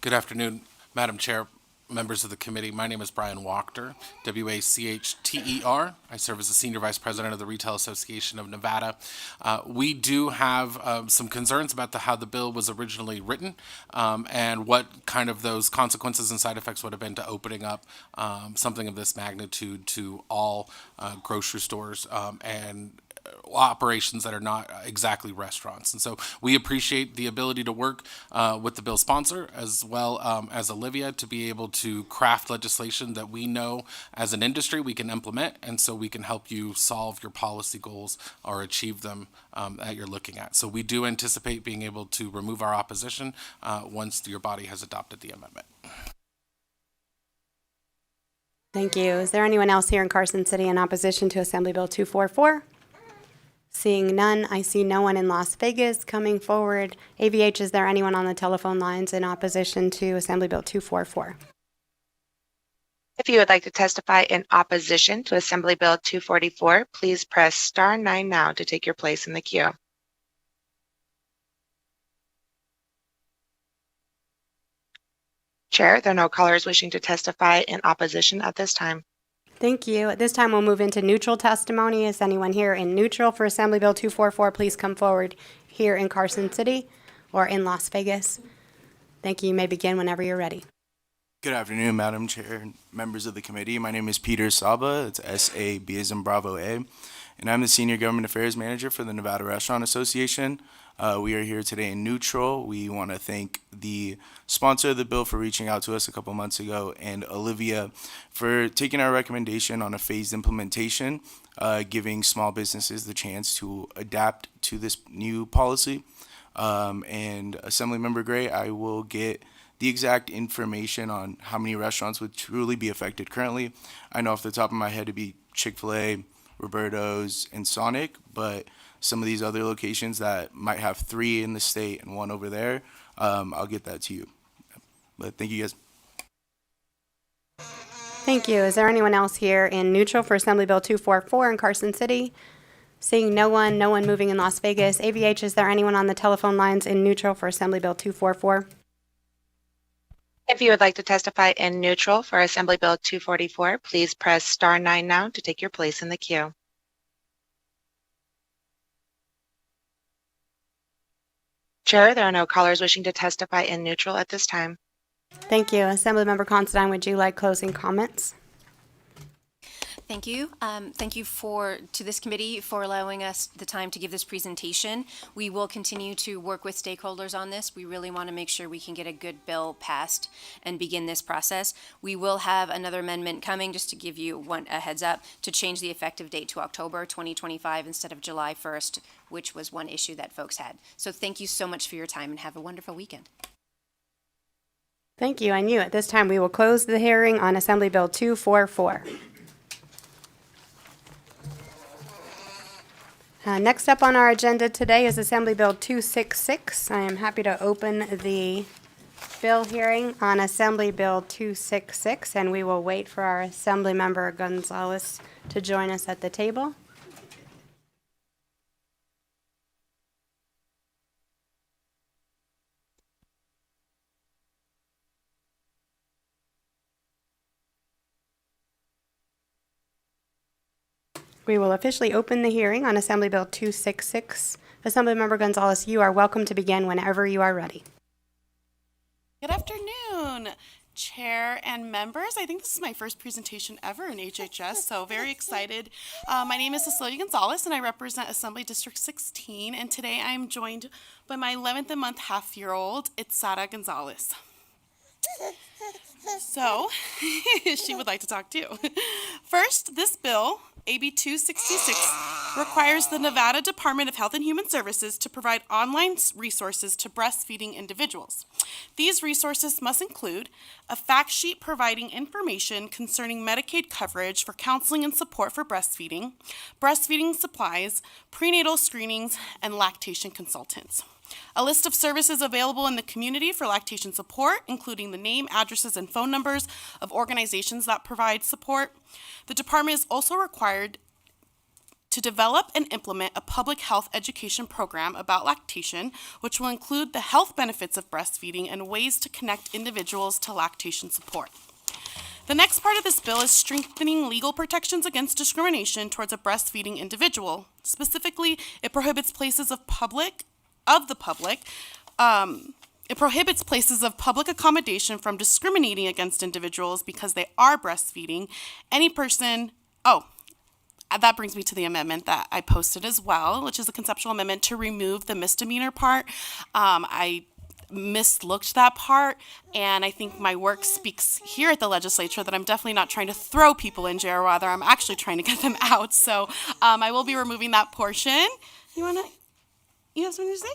Good afternoon, Madam Chair, members of the committee. My name is Brian Wachter, W-A-C-H-T-E-R. I serve as the Senior Vice President of the Retail Association of Nevada. We do have some concerns about how the bill was originally written and what kind of those consequences and side effects would have been to opening up something of this magnitude to all grocery stores and operations that are not exactly restaurants. And so we appreciate the ability to work with the bill sponsor as well as Olivia to be able to craft legislation that we know as an industry we can implement, and so we can help you solve your policy goals or achieve them that you're looking at. So we do anticipate being able to remove our opposition once your body has adopted the amendment. Thank you. Is there anyone else here in Carson City in opposition to Assembly Bill 244? Seeing none, I see no one in Las Vegas coming forward. AVH, is there anyone on the telephone lines in opposition to Assembly Bill 244? If you would like to testify in opposition to Assembly Bill 244, please press star 9 now to take your place in the queue. Chair, there are no callers wishing to testify in opposition at this time. Thank you. At this time, we'll move into neutral testimony. Is anyone here in neutral for Assembly Bill 244? Please come forward here in Carson City or in Las Vegas. Thank you. You may begin whenever you're ready. Good afternoon, Madam Chair and members of the committee. My name is Peter Saba. It's S-A-B as in Bravo A. And I'm the Senior Government Affairs Manager for the Nevada Restaurant Association. We are here today in neutral. We want to thank the sponsor of the bill for reaching out to us a couple months ago, and Olivia for taking our recommendation on a phased implementation, giving small businesses the chance to adapt to this new policy. And Assemblymember Gray, I will get the exact information on how many restaurants would truly be affected currently. I know off the top of my head it'd be Chick-fil-A, Roberto's, and Sonic, but some of these other locations that might have 3 in the state and 1 over there, I'll get that to you. But thank you guys. Thank you. Is there anyone else here in neutral for Assembly Bill 244 in Carson City? Seeing no one moving in Las Vegas. AVH, is there anyone on the telephone lines in neutral for Assembly Bill 244? If you would like to testify in neutral for Assembly Bill 244, please press star 9 now to take your place in the queue. Chair, there are no callers wishing to testify in neutral at this time. Thank you. Assemblymember Considine, would you like closing comments? Thank you. Thank you to this committee for allowing us the time to give this presentation. We will continue to work with stakeholders on this. We really want to make sure we can get a good bill passed and begin this process. We will have another amendment coming, just to give you a heads up, to change the effective date to October 2025 instead of July 1st, which was one issue that folks had. So thank you so much for your time and have a wonderful weekend. Thank you. And you, at this time, we will close the hearing on Assembly Bill 244. Next up on our agenda today is Assembly Bill 266. I am happy to open the bill hearing on Assembly Bill 266, and we will wait for our Assemblymember Gonzalez to join us at the table. We will officially open the hearing on Assembly Bill 266. Assemblymember Gonzalez, you are welcome to begin whenever you are ready. Good afternoon, Chair and members. I think this is my first presentation ever in HHS, so very excited. My name is Cecilia Gonzalez, and I represent Assembly District 16, and today I am joined by my 11th-month half-year-old, it's Sara Gonzalez. So, she would like to talk too. First, this bill, AB 266, requires the Nevada Department of Health and Human Services to provide online resources to breastfeeding individuals. These resources must include a fact sheet providing information concerning Medicaid coverage for counseling and support for breastfeeding, breastfeeding supplies, prenatal screenings, and lactation consultants. A list of services available in the community for lactation support, including the name, addresses, and phone numbers of organizations that provide support. The department is also required to develop and implement a public health education program about lactation, which will include the health benefits of breastfeeding and ways to connect individuals to lactation support. The next part of this bill is strengthening legal protections against discrimination towards a breastfeeding individual. Specifically, it prohibits places of public accommodation from discriminating against individuals because they are breastfeeding. That brings me to the amendment that I posted as well, which is a conceptual amendment to remove the misdemeanor part. I mislooked that part, and I think my work speaks here at the legislature that I'm definitely not trying to throw people in jail, rather I'm actually trying to get them out. So I will be removing that portion. You have something to say?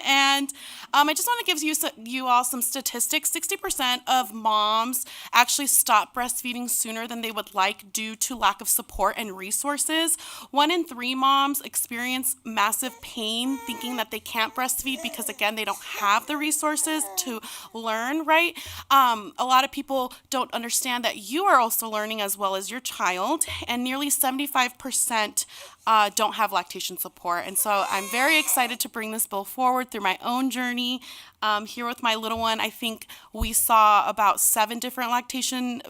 And I just want to give you all some statistics. 60% of moms actually stop breastfeeding sooner than they would like due to lack of support and resources. 1 in 3 moms experience massive pain thinking that they can't breastfeed because, again, they don't have the resources to learn, right? A lot of people don't understand that you are also learning as well as your child, and nearly 75% don't have lactation support. And so I'm very excited to bring this bill forward through my own journey. Here with my little one, I think we saw about 7 different lactation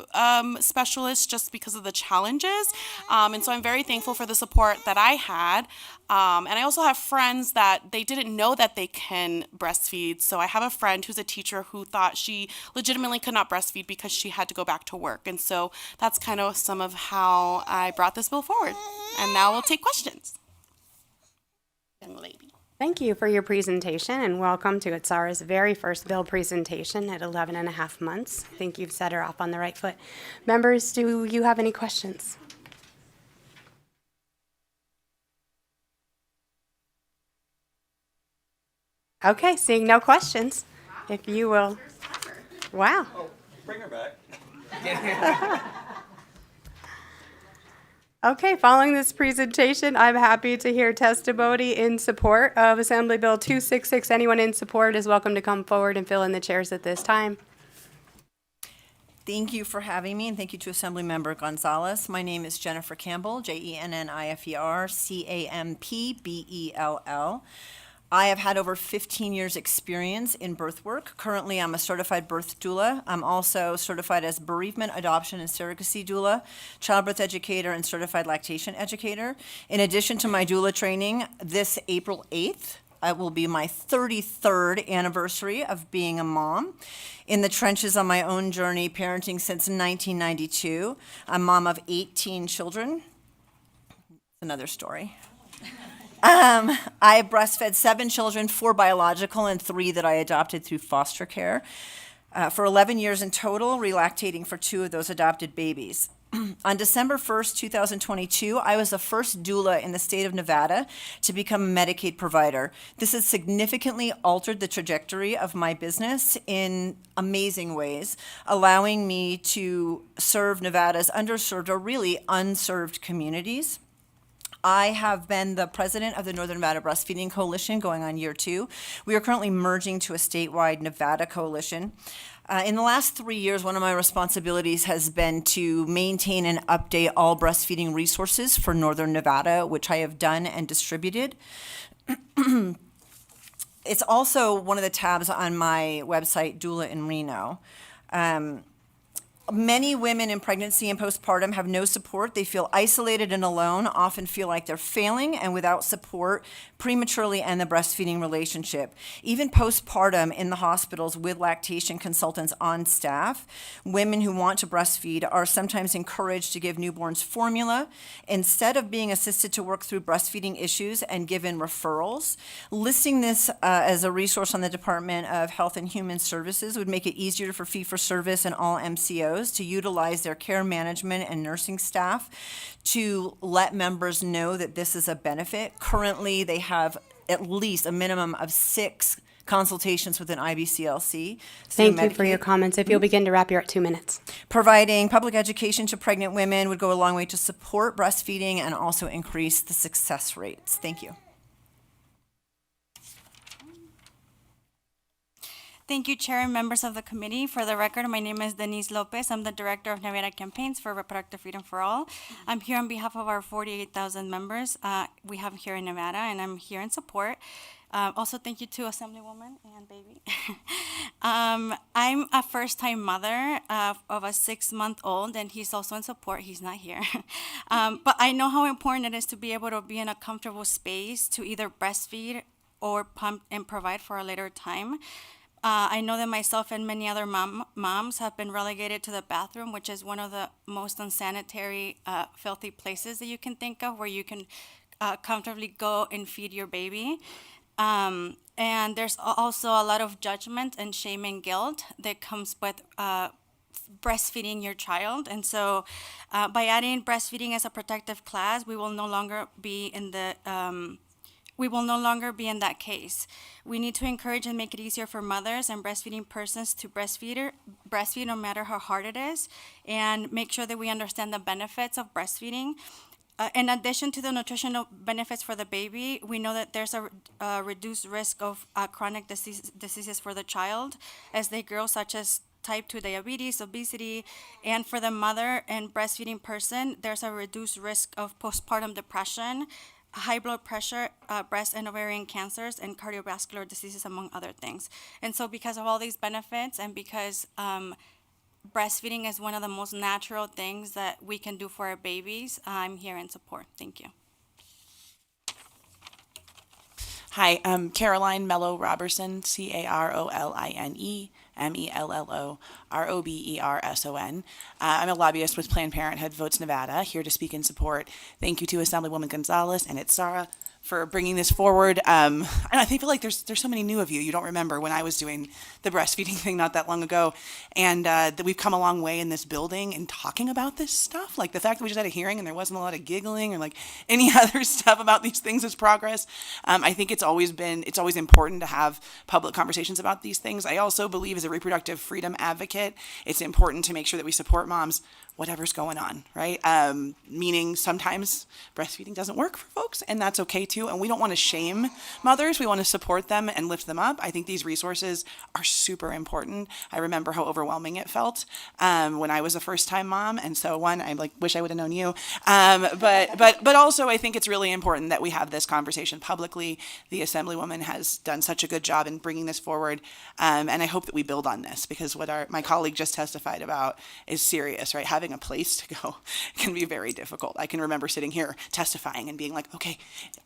specialists just because of the challenges. And so I'm very thankful for the support that I had. And I also have friends that they didn't know that they can breastfeed. So I have a friend who's a teacher who thought she legitimately could not breastfeed because she had to go back to work. And so that's kind of some of how I brought this bill forward. And now we'll take questions. Young lady. Thank you for your presentation, and welcome to Itzara's very first bill presentation at 11 and a half months. I think you've set her off on the right foot. Members, do you have any questions? Okay, seeing no questions, if you will. Wow. Oh, bring her back. Okay, following this presentation, I'm happy to hear testimony in support of Assembly Bill 266. Anyone in support is welcome to come forward and fill in the chairs at this time. Thank you for having me, and thank you to Assemblymember Gonzalez. My name is Jennifer Campbell, Jennifer Campbell. I have had over 15 years experience in birth work. Currently, I'm a certified birth doula. I'm also certified as bereavement, adoption, and surrogacy doula, childbirth educator, and certified lactation educator. In addition to my doula training, this April 8th, it will be my 33rd anniversary of being a mom. In the trenches on my own journey, parenting since 1992. I'm mom of 18 children. Another story. I breastfed 7 children, 4 biological and 3 that I adopted through foster care. For 11 years in total, relactating for 2 of those adopted babies. On December 1st, 2022, I was the first doula in the state of Nevada to become a Medicaid provider. This has significantly altered the trajectory of my business in amazing ways, allowing me to serve Nevada's underserved or really unserved communities. I have been the president of the Northern Nevada Breastfeeding Coalition going on year 2. We are currently merging to a statewide Nevada coalition. In the last 3 years, one of my responsibilities has been to maintain and update all breastfeeding resources for Northern Nevada, which I have done and distributed. It's also one of the tabs on my website, Doula in Reno. Many women in pregnancy and postpartum have no support. They feel isolated and alone, often feel like they're failing and without support prematurely end the breastfeeding relationship. Even postpartum in the hospitals with lactation consultants on staff, women who want to breastfeed are sometimes encouraged to give newborns formula instead of being assisted to work through breastfeeding issues and given referrals. Listing this as a resource on the Department of Health and Human Services would make it easier for fee-for-service and all MCOs DSOs to utilize their care management and nursing staff to let members know that this is a benefit. Currently, they have at least a minimum of 6 consultations with an IBCLC. Thank you for your comments. If you'll begin to wrap, you're at 2 minutes. Providing public education to pregnant women would go a long way to support breastfeeding and also increase the success rates. Thank you. Thank you, Chair and members of the committee. For the record, my name is Denise Lopez. I'm the Director of Nevada Campaigns for Reproductive Freedom for All. I'm here on behalf of our 48,000 members we have here in Nevada, and I'm here in support. Also, thank you to Assemblywoman and baby. I'm a first-time mother of a 6-month-old, and he's also in support. He's not here. But I know how important it is to be able to be in a comfortable space to either breastfeed or pump and provide for a later time. I know that myself and many other moms have been relegated to the bathroom, which is one of the most unsanitary, filthy places that you can think of, where you can comfortably go and feed your baby. And there's also a lot of judgment and shame and guilt that comes with breastfeeding your child. And so by adding breastfeeding as a protective class, we will no longer be in that case. We need to encourage and make it easier for mothers and breastfeeding persons to breastfeed no matter how hard it is, and make sure that we understand the benefits of breastfeeding. In addition to the nutritional benefits for the baby, we know that there's a reduced risk of chronic diseases for the child as they grow, such as type 2 diabetes, obesity, and for the mother and breastfeeding person, there's a reduced risk of postpartum depression, high blood pressure, breast and ovarian cancers, and cardiovascular diseases, among other things. And so because of all these benefits, and because breastfeeding is one of the most natural things that we can do for our babies, I'm here in support. Thank you. Hi, I'm Caroline Mello Robertson, Caroline Mello Roberson. I'm a lobbyist with Planned Parenthood Votes Nevada, here to speak in support. Thank you to Assemblywoman Gonzalez and Itzara for bringing this forward. And I feel like there's so many new of you. You don't remember when I was doing the breastfeeding thing not that long ago. And that we've come a long way in this building in talking about this stuff. Like the fact that we just had a hearing and there wasn't a lot of giggling or like any other stuff about these things is progress. I think it's always important to have public conversations about these things. I also believe as a reproductive freedom advocate, it's important to make sure that we support moms whatever's going on, right? Meaning sometimes breastfeeding doesn't work for folks, and that's okay too. And we don't want to shame mothers. We want to support them and lift them up. I think these resources are super important. I remember how overwhelming it felt when I was a first-time mom, and so I wish I would have known you. But also I think it's really important that we have this conversation publicly. The Assemblywoman has done such a good job in bringing this forward, and I hope that we build on this, because what my colleague just testified about is serious, right? Having a place to go can be very difficult. I can remember sitting here testifying and being like, okay,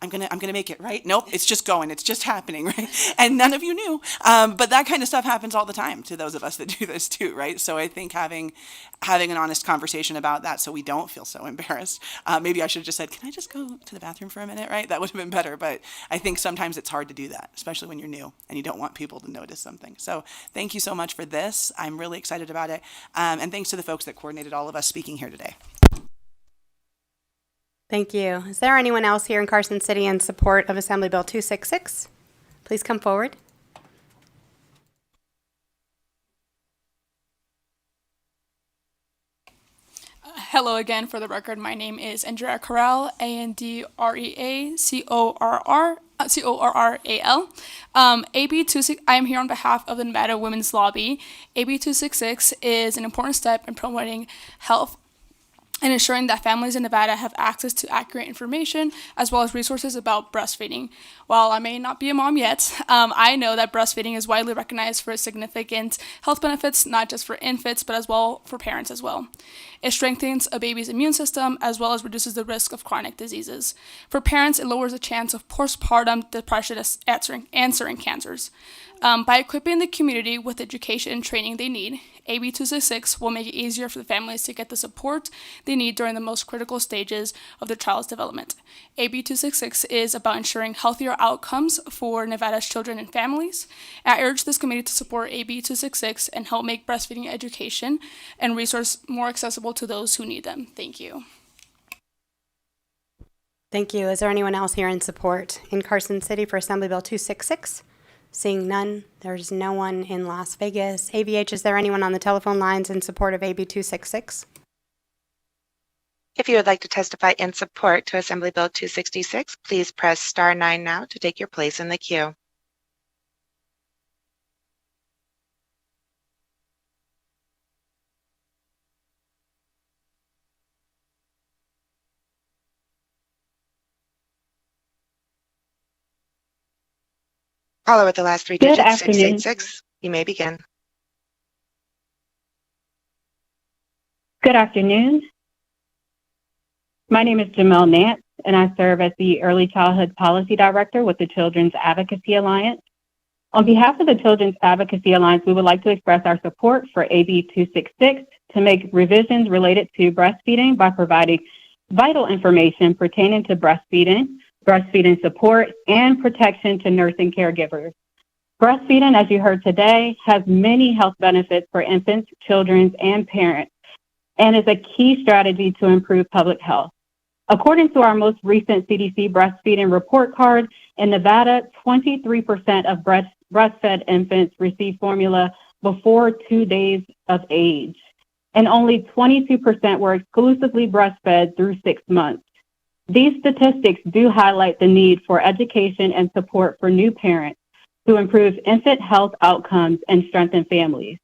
I'm gonna make it, right? Nope, it's just going, it's just happening, right? And none of you knew. But that kind of stuff happens all the time to those of us that do this too, right? So I think having an honest conversation about that so we don't feel so embarrassed. Maybe I should have just said, can I just go to the bathroom for a minute, right? That would have been better. But I think sometimes it's hard to do that, especially when you're new and you don't want people to notice something. So thank you so much for this. I'm really excited about it. And thanks to the folks that coordinated all of us speaking here today. Thank you. Is there anyone else here in Carson City in support of Assembly Bill 266? Please come forward. Hello again. For the record, my name is Andrea Corral, AndreaCorral. AB 26. I am here on behalf of the Nevada Women's Lobby. AB 266 is an important step in promoting health and ensuring that families in Nevada have access to accurate information as well as resources about breastfeeding. While I may not be a mom yet, I know that breastfeeding is widely recognized for its significant health benefits, not just for infants, but as well for parents as well. It strengthens a baby's immune system as well as reduces the risk of chronic diseases. For parents, it lowers the chance of postpartum depression answering cancers. By equipping the community with education and training they need, AB 266 will make it easier for the families to get the support they need during the most critical stages of their child's development. AB 266 is about ensuring healthier outcomes for Nevada's children and families. I urge this committee to support AB 266 and help make breastfeeding education and resource more accessible to those who need them. Thank you. Thank you. Is there anyone else here in support in Carson City for Assembly Bill 266? Seeing none, there's no one in Las Vegas. AVH, is there anyone on the telephone lines in support of AB 266? If you would like to testify in support to Assembly Bill 266, please press star 9 now to take your place in the queue. Caller with the last three Good digits, afternoon. 686. You may begin. Good afternoon. My name is Jamel Nance, and I serve as the Early Childhood Policy Director with the Children's Advocacy Alliance. On behalf of the Children's Advocacy Alliance, we would like to express our support for AB 266 to make revisions related to breastfeeding by providing vital information pertaining to breastfeeding support, and protection to nursing caregivers. Breastfeeding, as you heard today, has many health benefits for infants, children, and parents, and is a key strategy to improve public health. According to our most recent CDC breastfeeding report card, in Nevada, 23% of breastfed infants receive formula before 2 days of age, and only 22% were exclusively breastfed through 6 months. These statistics do highlight the need for education and support for new parents to improve infant health outcomes and strengthen families.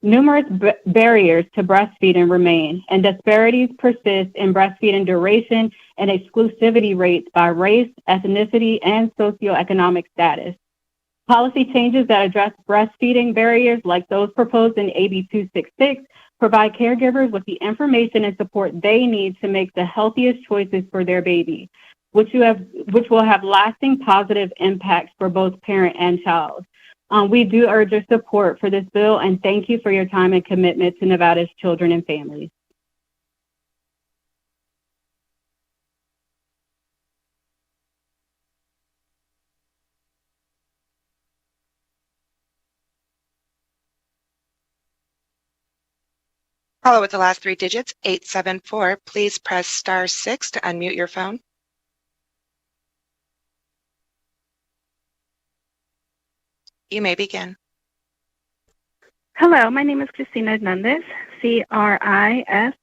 Numerous barriers to breastfeeding remain, and disparities persist in breastfeeding duration and exclusivity rates by race, ethnicity, and socioeconomic status. Policy changes that address breastfeeding barriers, like those proposed in AB 266, provide caregivers with the information and support they need to make the healthiest choices for their baby, which will have lasting positive impacts for both parent and child. We do urge your support for this bill, and thank you for your time and commitment to Nevada's children and families. Caller with the last three digits, 874. Please press star 6 to unmute your phone. You may begin. Hello, my name is Cristina Hernandez, Cristina Hernandez,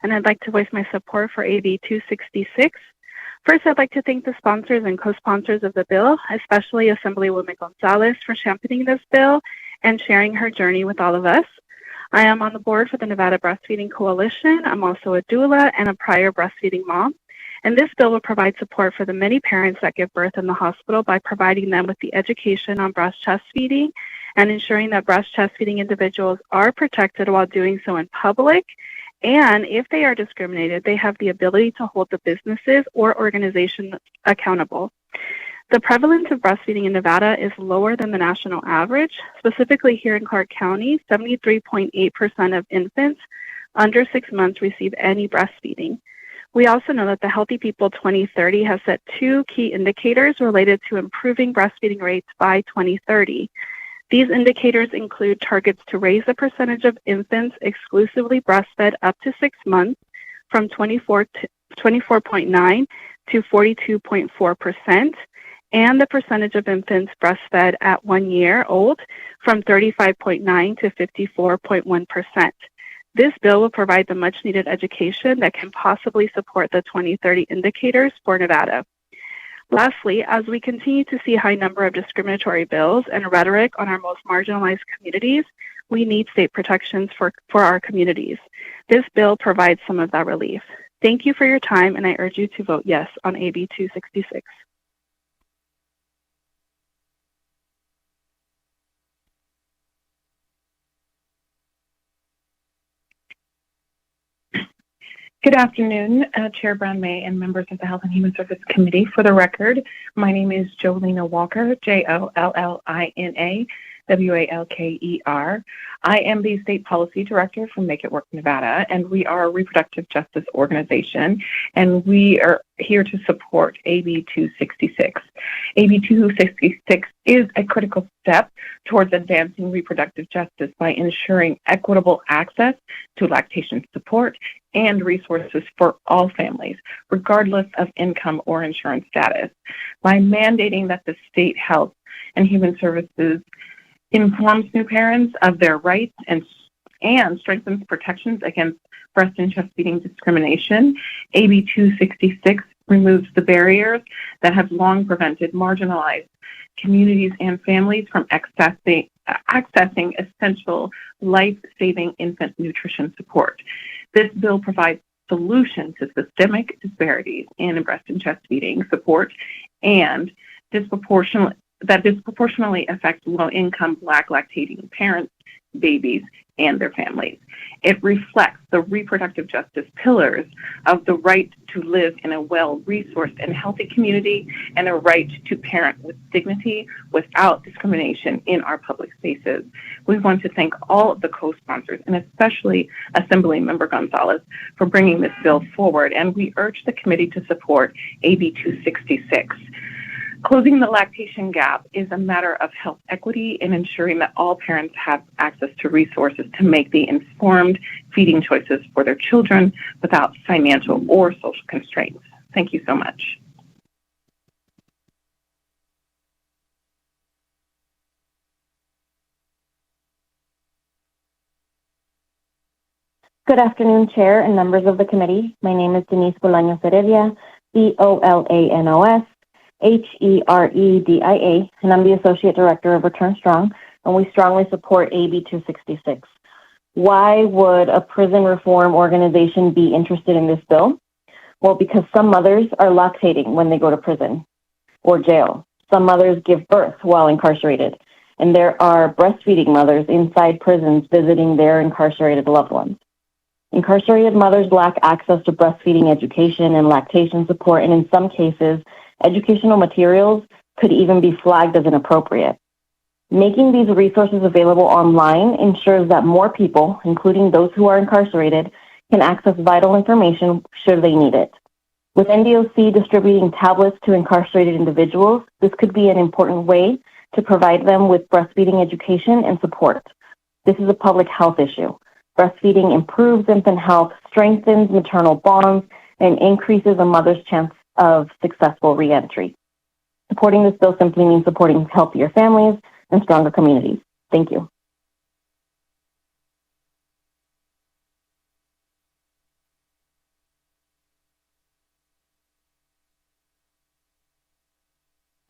and I'd like to voice my support for AB 266. First, I'd like to thank the sponsors and co-sponsors of the bill, especially Assemblywoman Gonzalez, for championing this bill and sharing her journey with all of us. I am on the board for the Nevada Breastfeeding Coalition. I'm also a doula and a prior breastfeeding mom. And this bill will provide support for the many parents that give birth in the hospital by providing them with the education on breast chest feeding and ensuring that breast chest feeding individuals are protected while doing so in public. And if they are discriminated, they have the ability to hold the businesses or organizations accountable. The prevalence of breastfeeding in Nevada is lower than the national average. Specifically here in Clark County, 73.8% of infants under 6 months receive any breastfeeding. We also know that the Healthy People 2030 has set 2 key indicators related to improving breastfeeding rates by 2030. These indicators include targets to raise the percentage of infants exclusively breastfed up to 6 months from 24.9 to 42.4%, and the percentage of infants breastfed at 1 year old from 35.9 to 54.1%. This bill will provide the much-needed education that can possibly support the 2030 indicators for Nevada. Lastly, as we continue to see a high number of discriminatory bills and rhetoric on our most marginalized communities, we need state protections for our communities. This bill provides some of that relief. Thank you for your time, and I urge you to vote yes on AB 266. Good afternoon, Chair Brown May and members of the Health and Human Services Committee. For the record, my name is Jolina Walker, Jollina Walker. I am the State Policy Director for Make It Work Nevada, and we are a reproductive justice organization, and we are here to support AB 266. AB 266 is a critical step towards advancing reproductive justice by ensuring equitable access to lactation support and resources for all families, regardless of income or insurance status, by mandating that the State Health and Human Services informs new parents of their rights and strengthens protections against breast and chest feeding discrimination. AB 266 removes the barriers that have long prevented marginalized communities and families from accessing essential life-saving infant nutrition support. This bill provides solutions to systemic disparities in breast and chest feeding support and disproportionately affects low-income Black lactating parents, babies, and their families. It reflects the reproductive justice pillars of the right to live in a well-resourced and healthy community and a right to parent with dignity without discrimination in our public spaces. We want to thank all of the co-sponsors and especially Assemblymember Gonzalez for bringing this bill forward, and we urge the committee to support AB 266. Closing the lactation gap is a matter of health equity and ensuring that all parents have access to resources to make the informed feeding choices for their children without financial or social constraints. Thank you so much. Good afternoon, Chair and members of the committee. My name is Denise Bolaños Heredia, Bolanos Heredia, and I'm the Associate Director of Return Strong, and we strongly support AB 266. Why would a prison reform organization be interested in this bill? Well, because some mothers are lactating when they go to prison or jail. Some mothers give birth while incarcerated, and there are breastfeeding mothers inside prisons visiting their incarcerated loved ones. Incarcerated mothers lack access to breastfeeding education and lactation support, and in some cases, educational materials could even be flagged as inappropriate. Making these resources available online ensures that more people, including those who are incarcerated, can access vital information should they need it. With NDOC distributing tablets to incarcerated individuals, this could be an important way to provide them with breastfeeding education and support. This is a public health issue. Breastfeeding improves infant health, strengthens maternal bonds, and increases a mother's chance of successful reentry. Supporting this bill simply means supporting healthier families and stronger communities. Thank you.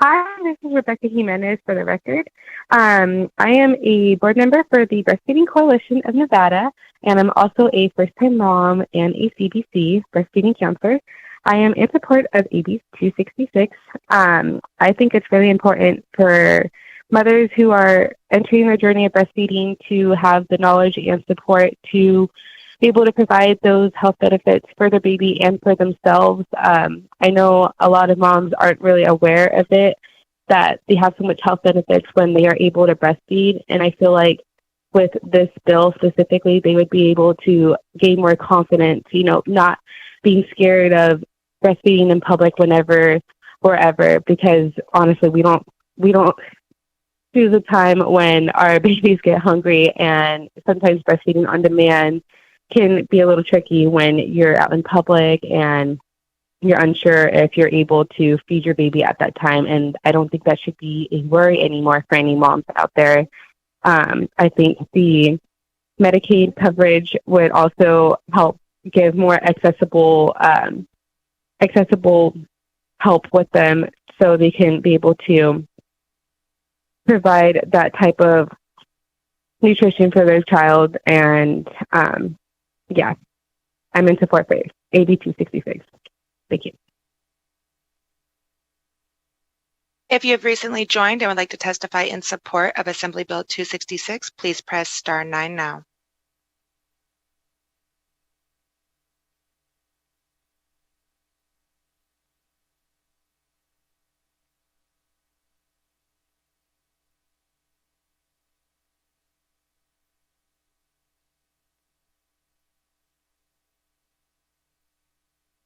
Hi, this is Rebecca Jimenez for the record. I am a board member for the Breastfeeding Coalition of Nevada, and I'm also a first-time mom and a CBC breastfeeding counselor. I am in support of AB 266. I think it's really important for mothers who are entering their journey of breastfeeding to have the knowledge and support to be able to provide those health benefits for their baby and for themselves. I know a lot of moms aren't really aware of it, that they have so much health benefits when they are able to breastfeed. And I feel like with this bill specifically, they would be able to gain more confidence, not being scared of breastfeeding in public whenever, wherever, because honestly, we don't choose a time when our babies get hungry, and sometimes breastfeeding on demand can be a little tricky when you're out in public and you're unsure if you're able to feed your baby at that time. And I don't think that should be a worry anymore for any moms out there. I think the Medicaid coverage would also help give more accessible help with them so they can be able to provide that type of nutrition for their child. And yeah, I'm in support for AB 266. Thank you. If you have recently joined and would like to testify in support of Assembly Bill 266, please press *9 now.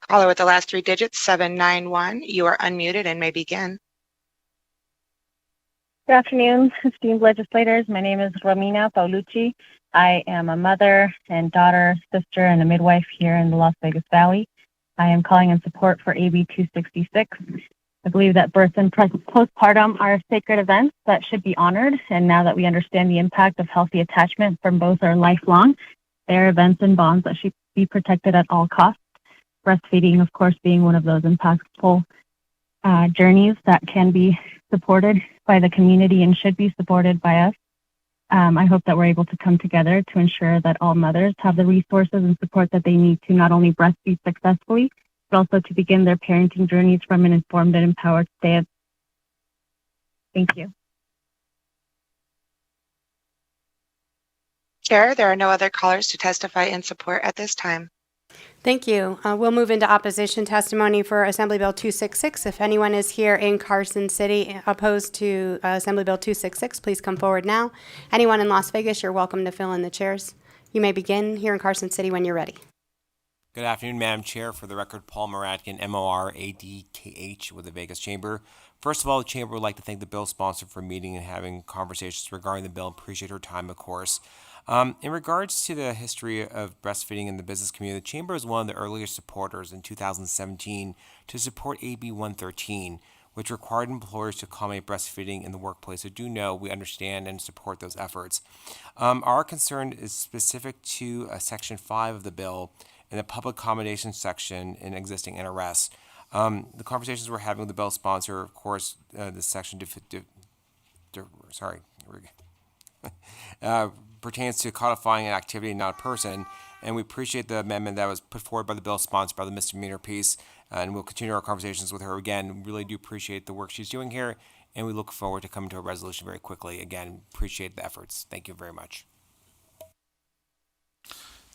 Caller with the last three digits, 791. You are unmuted and may begin. Good afternoon, esteemed legislators. My name is Romina Paulucci. I am a mother and daughter, sister, and a midwife here in the Las Vegas Valley. I am calling in support for AB 266. I believe that birth and postpartum are sacred events that should be honored, and now that we understand the impact of healthy attachment from both are lifelong, they are events and bonds that should be protected at all costs. Breastfeeding, of course, being one of those impactful journeys that can be supported by the community and should be supported by us. I hope that we're able to come together to ensure that all mothers have the resources and support that they need to not only breastfeed successfully, but also to begin their parenting journeys from an informed and empowered stance. Thank you. Chair, there are no other callers to testify in support at this time. Thank you. We'll move into opposition testimony for Assembly Bill 266. If anyone is here in Carson City opposed to Assembly Bill 266, please come forward now. Anyone in Las Vegas, you're welcome to fill in the chairs. You may begin here in Carson City when you're ready. Good afternoon, Madam Chair. For the record, Paul Moradkin, MORADKH with the Vegas Chamber. First of all, the Chamber would like to thank the bill sponsor for meeting and having conversations regarding the bill. Appreciate her time, of course. In regards to the history of breastfeeding in the business community, the Chamber is one of the earliest supporters in 2017 to support AB 113, which required employers to accommodate breastfeeding in the workplace. So do know we understand and support those efforts. Our concern is specific to Section 5 of the bill in the public accommodation section in existing NRS. The conversations we're having with the bill sponsor, of course, this section pertains to codifying an activity, not a person, and we appreciate the amendment that was put forward by the bill sponsor by the misdemeanor piece, and we'll continue our conversations with her. Again, we really do appreciate the work she's doing here, and we look forward to coming to a resolution very quickly. Again, appreciate the efforts. Thank you very much.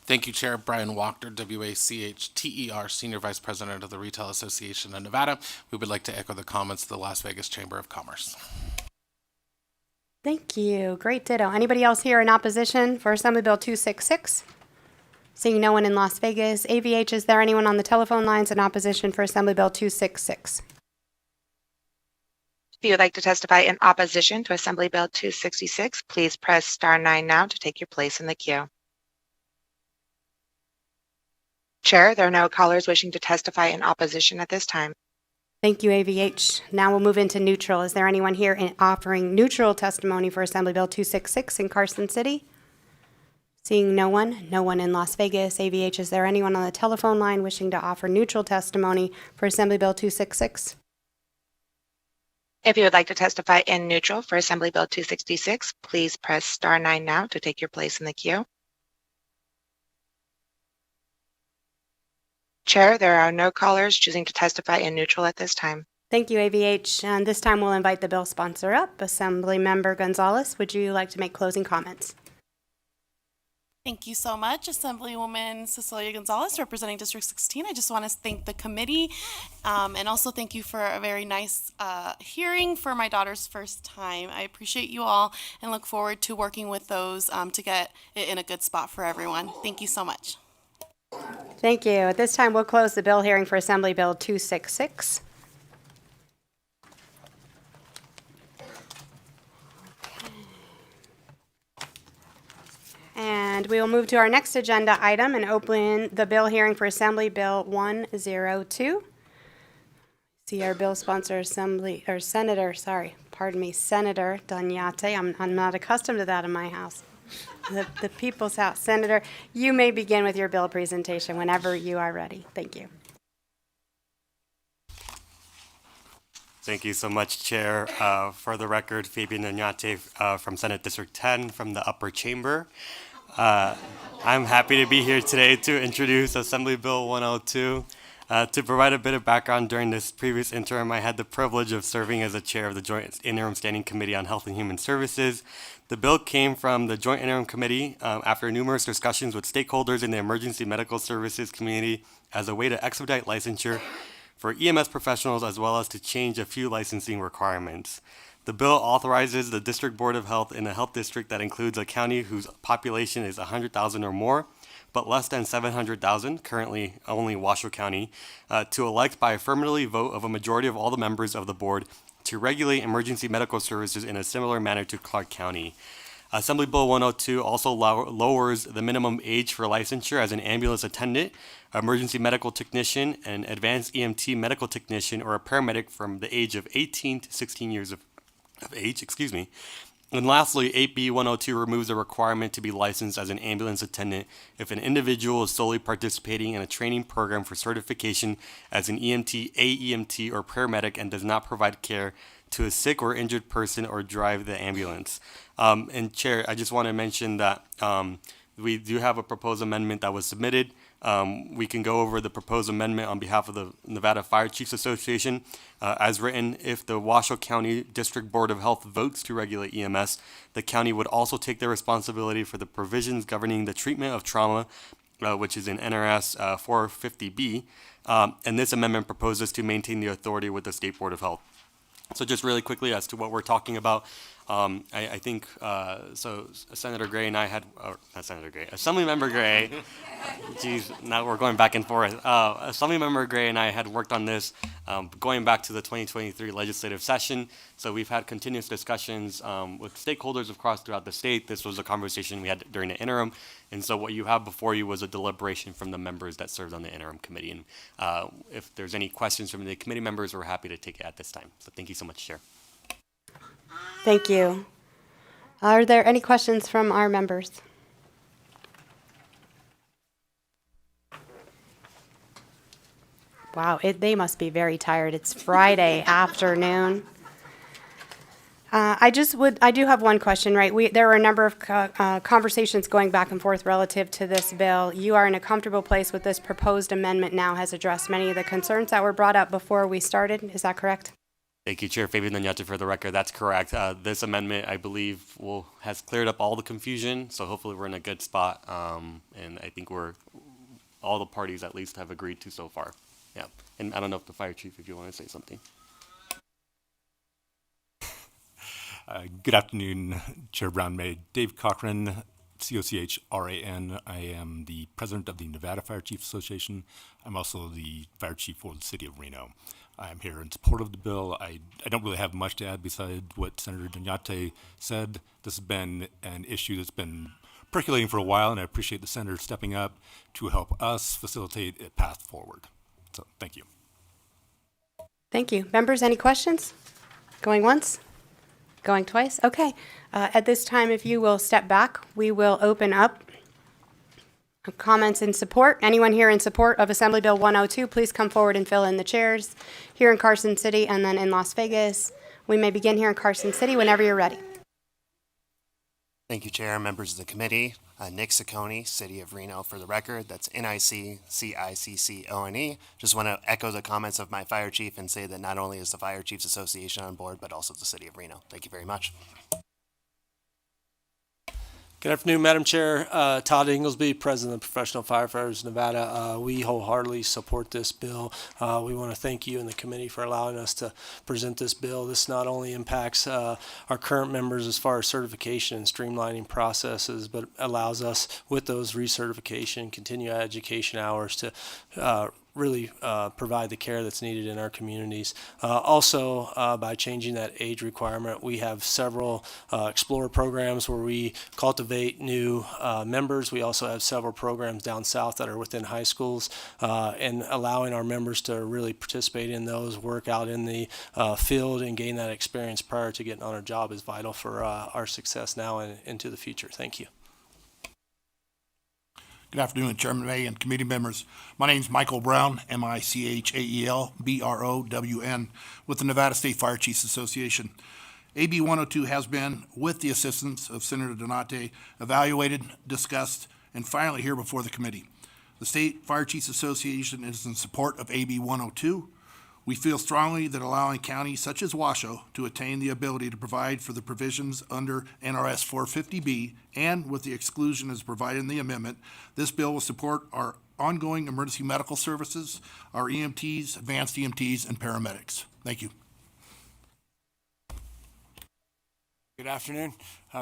Thank you, Chair. Brian Wachter, WACHTER, Senior Vice President of the Retail Association of Nevada. We would like to echo the comments of the Las Vegas Chamber of Commerce. Thank you. Great ditto. Anybody else here in opposition for Assembly Bill 266? Seeing no one in Las Vegas. AVH, is there anyone on the telephone lines in opposition for Assembly Bill 266? If you would like to testify in opposition to Assembly Bill 266, please press star 9 now to take your place in the queue. Chair, there are no callers wishing to testify in opposition at this time. Thank you, AVH. Now we'll move into neutral. Is there anyone here offering neutral testimony for Assembly Bill 266 in Carson City? Seeing no one in Las Vegas. AVH, is there anyone on the telephone line wishing to offer neutral testimony for Assembly Bill 266? If you would like to testify in neutral for Assembly Bill 266, please press star 9 now to take your place in the queue. Chair, there are no callers choosing to testify in neutral at this time. Thank you, AVH. And this time we'll invite the bill sponsor up. Assemblymember Gonzalez, would you like to make closing comments? Thank you so much, Assemblywoman Cecilia Gonzalez, representing District 16. I just want to thank the committee and also thank you for a very nice hearing for my daughter's first time. I appreciate you all and look forward to working with those to get it in a good spot for everyone. Thank you so much. Thank you. At this time, we'll close the bill hearing for Assembly Bill 266. And we will move to our next agenda item and open the bill hearing for Assembly Bill 102. See our bill sponsor, Senator Donyate. I'm not accustomed to that in my house. The People's House. Senator, you may begin with your bill presentation whenever you are ready. Thank you. Thank you so much, Chair. For the record, Fabian Oñate from Senate District 10 from the upper chamber. I'm happy to be here today to introduce Assembly Bill 102. To provide a bit of background, during this previous interim, I had the privilege of serving as the chair of the Joint Interim Standing Committee on Health and Human Services. The bill came from the Joint Interim Committee after numerous discussions with stakeholders in the emergency medical services community as a way to expedite licensure for EMS professionals as well as to change a few licensing requirements. The bill authorizes the District Board of Health in a health district that includes a county whose population is 100,000 or more but less than 700,000, currently only Washoe County, to elect by affirmative vote of a majority of all the members of the board to regulate emergency medical services in a similar manner to Clark County. Assembly Bill 102 also lowers the minimum age for licensure as an ambulance attendant, emergency medical technician, an advanced EMT medical technician, or a paramedic from the age of 18 to 16 years of age. And lastly, 8B 102 removes the requirement to be licensed as an ambulance attendant if an individual is solely participating in a training program for certification as an EMT, AEMT, or paramedic and does not provide care to a sick or injured person or drive the ambulance. And Chair, I just want to mention that we do have a proposed amendment that was submitted. We can go over the proposed amendment on behalf of the Nevada Fire Chiefs Association. As written, if the Washoe County District Board of Health votes to regulate EMS, the county would also take their responsibility for the provisions governing the treatment of trauma, which is in NRS 450B. And this amendment proposes to maintain the authority with the State Board of Health. So just really quickly as to what we're talking about, I think, so Senator Gray and I had, or not Senator Gray, Assemblymember Gray, geez, now we're going back and forth. Assemblymember Gray and I had worked on this going back to the 2023 legislative session. So we've had continuous discussions with stakeholders across throughout the state. This was a conversation we had during the interim. And so what you have before you was a deliberation from the members that served on the interim committee. And if there's any questions from the committee members, we're happy to take it at this time. So thank you so much, Chair. Thank you. Are there any questions from our members? Wow, they must be very tired. It's Friday afternoon. I do have one question, right? There are a number of conversations going back and forth relative to this bill. You are in a comfortable place with this proposed amendment now has addressed many of the concerns that were brought up before we started. Is that correct? Thank you, Chair Fabian Nanyate, for the record. That's correct. This amendment, I believe, has cleared up all the confusion. So hopefully we're in a good spot. And I think all the parties at least have agreed to so far. Yeah. And I don't know if the fire chief, if you want to say something. Good afternoon, Chair Brown May. Dave Cochran, COCHRAN. I am the president of the Nevada Fire Chiefs Association. I'm also the fire chief for the city of Reno. I'm here in support of the bill. I don't really have much to add besides what Senator Nanyate said. This has been an issue that's been percolating for a while, and I appreciate the senator stepping up to help us facilitate a path forward. So thank you. Thank you. Members, any questions? Going once? Going twice? Okay. At this time, if you will step back, we will open up comments in support. Anyone here in support of Assembly Bill 102, please come forward and fill in the chairs here in Carson City and then in Las Vegas. We may begin here in Carson City whenever you're ready. Thank you, Chair, members of the committee. Nick Ciccone, City of Reno, for the record. That's NICCICCONE. Just want to echo the comments of my fire chief and say that not only is the Fire Chiefs Association on board, but also the City of Reno. Thank you very much. Good afternoon, Madam Chair. Todd Inglesby, President of Professional Firefighters Nevada. We wholeheartedly support this bill. We want to thank you and the committee for allowing us to present this bill. This not only impacts our current members as far as certification and streamlining processes, but allows us with those recertification, continuing education hours to really provide the care that's needed in our communities. Also, by changing that age requirement, we have several Explorer programs where we cultivate new members. We also have several programs down south that are within high schools, and allowing our members to really participate in those, work out in the field, and gain that experience prior to getting on our job is vital for our success now and into the future. Thank you. Good afternoon, Chairman May and committee members. My name is Michael Brown, MICHAEL BROWN, with the Nevada State Fire Chiefs Association. AB 102 has been, with the assistance of Senator Donate, evaluated, discussed, and finally here before the committee. The State Fire Chiefs Association is in support of AB 102. We feel strongly that allowing counties such as Washoe to attain the ability to provide for the provisions under NRS 450B and with the exclusion as provided in the amendment, this bill will support our ongoing emergency medical services, our EMTs, advanced EMTs, and paramedics. Thank you. Good afternoon.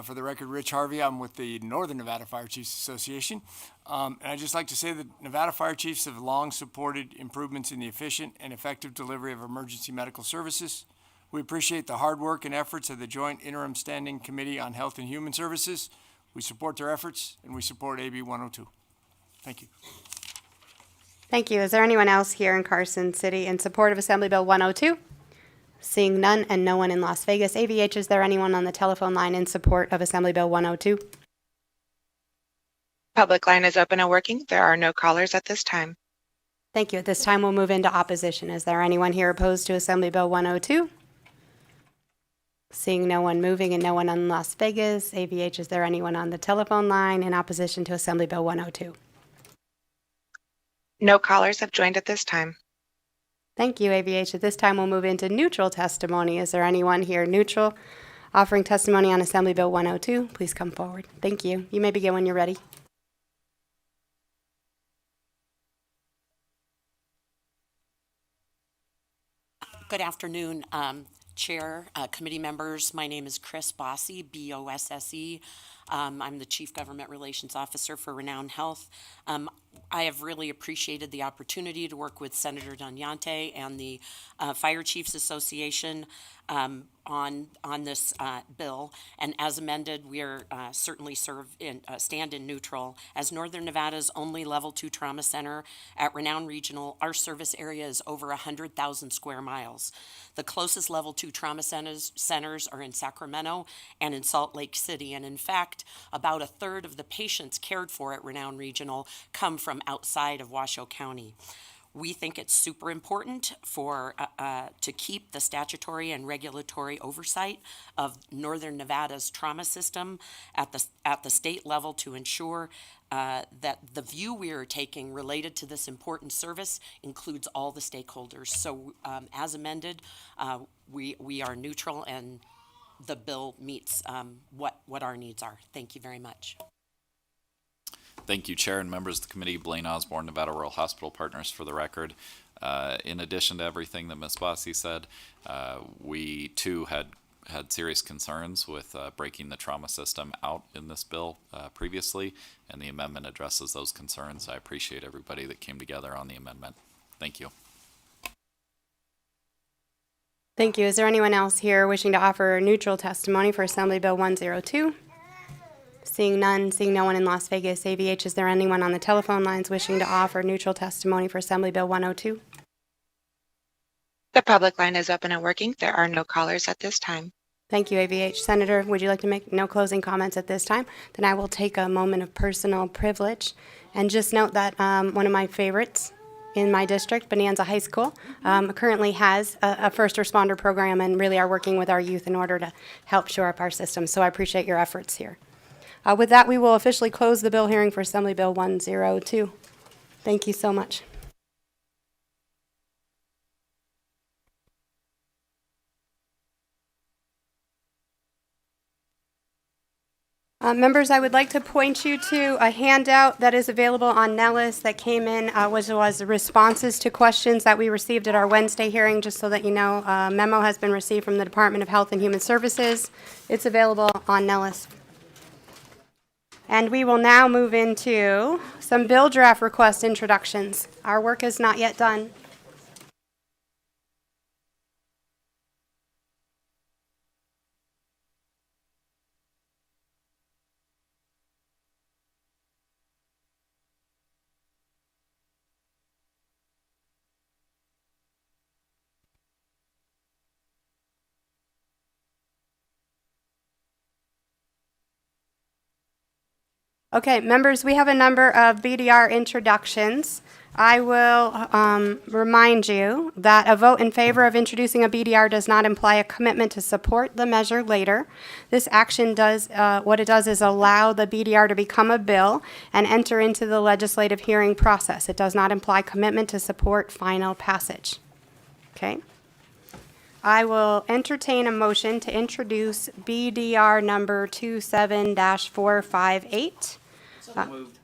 For the record, Rich Harvey. I'm with the Northern Nevada Fire Chiefs Association. And I'd just like to say that Nevada Fire Chiefs have long supported improvements in the efficient and effective delivery of emergency medical services. We appreciate the hard work and efforts of the Joint Interim Standing Committee on Health and Human Services. We support their efforts, and we support AB 102. Thank you. Thank you. Is there anyone else here in Carson City in support of Assembly Bill 102? Seeing none and no one in Las Vegas. AVH, is there anyone on the telephone line in support of Assembly Bill 102? Public line is open and working. There are no callers at this time. Thank you. At this time, we'll move into opposition. Is there anyone here opposed to Assembly Bill 102? Seeing no one moving and no one in Las Vegas. AVH, is there anyone on the telephone line in opposition to Assembly Bill 102? No callers have joined at this time. Thank you, AVH. At this time, we'll move into neutral testimony. Is there anyone here neutral offering testimony on Assembly Bill 102? Please come forward. Thank you. You may begin when you're ready. Good afternoon, Chair, committee members. My name is Chris Bosse, B-O-S-S-E. I'm the Chief Government Relations Officer for Renown Health. I have really appreciated the opportunity to work with Senator Danyante and the Fire Chiefs Association on this bill. And as amended, we are certainly stand in neutral. As Northern Nevada's only Level 2 trauma center at Renown Regional, our service area is over 100,000 square miles. The closest Level 2 trauma centers are in Sacramento and in Salt Lake City. And in fact, about a third of the patients cared for at Renown Regional come from outside of Washoe County. We think it's super important to keep the statutory and regulatory oversight of Northern Nevada's trauma system at the state level to ensure that the view we are taking related to this important service includes all the stakeholders. So as amended, we are neutral and the bill meets what our needs are. Thank you very much. Thank you, Chair and members of the committee. Blaine Osborne, Nevada Rural Hospital Partners, for the record. In addition to everything that Ms. Bosse said, we too had serious concerns with breaking the trauma system out in this bill previously, and the amendment addresses those concerns. I appreciate everybody that came together on the amendment. Thank you. Thank you. Is there anyone else here wishing to offer neutral testimony for Assembly Bill 102? Seeing none, seeing no one in Las Vegas. AVH, is there anyone on the telephone lines wishing to offer neutral testimony for Assembly Bill 102? The public line is open and working. There are no callers at this time. Thank you, AVH. Senator, would you like to make no closing comments at this time? Then I will take a moment of personal privilege and just note that one of my favorites in my district, Bonanza High School, currently has a first responder program and really are working with our youth in order to help shore up our system. So I appreciate your efforts here. With that, we will officially close the bill hearing for Assembly Bill 102. Thank you so much. Members, I would like to point you to a handout that is available on Nellis that came in, which was responses to questions that we received at our Wednesday hearing, just so that you know. A memo has been received from the Department of Health and Human Services. It's available on Nellis. And we will now move into some bill draft request introductions. Our work is not yet done. Okay, members, we have a number of BDR introductions. I will remind you that a vote in favor of introducing a BDR does not imply a commitment to support the measure later. This action does, what it does is allow the BDR to become a bill and enter into the legislative hearing process. It does not imply commitment to support final passage. Okay? I will entertain a motion to introduce BDR number 27-458. Moved.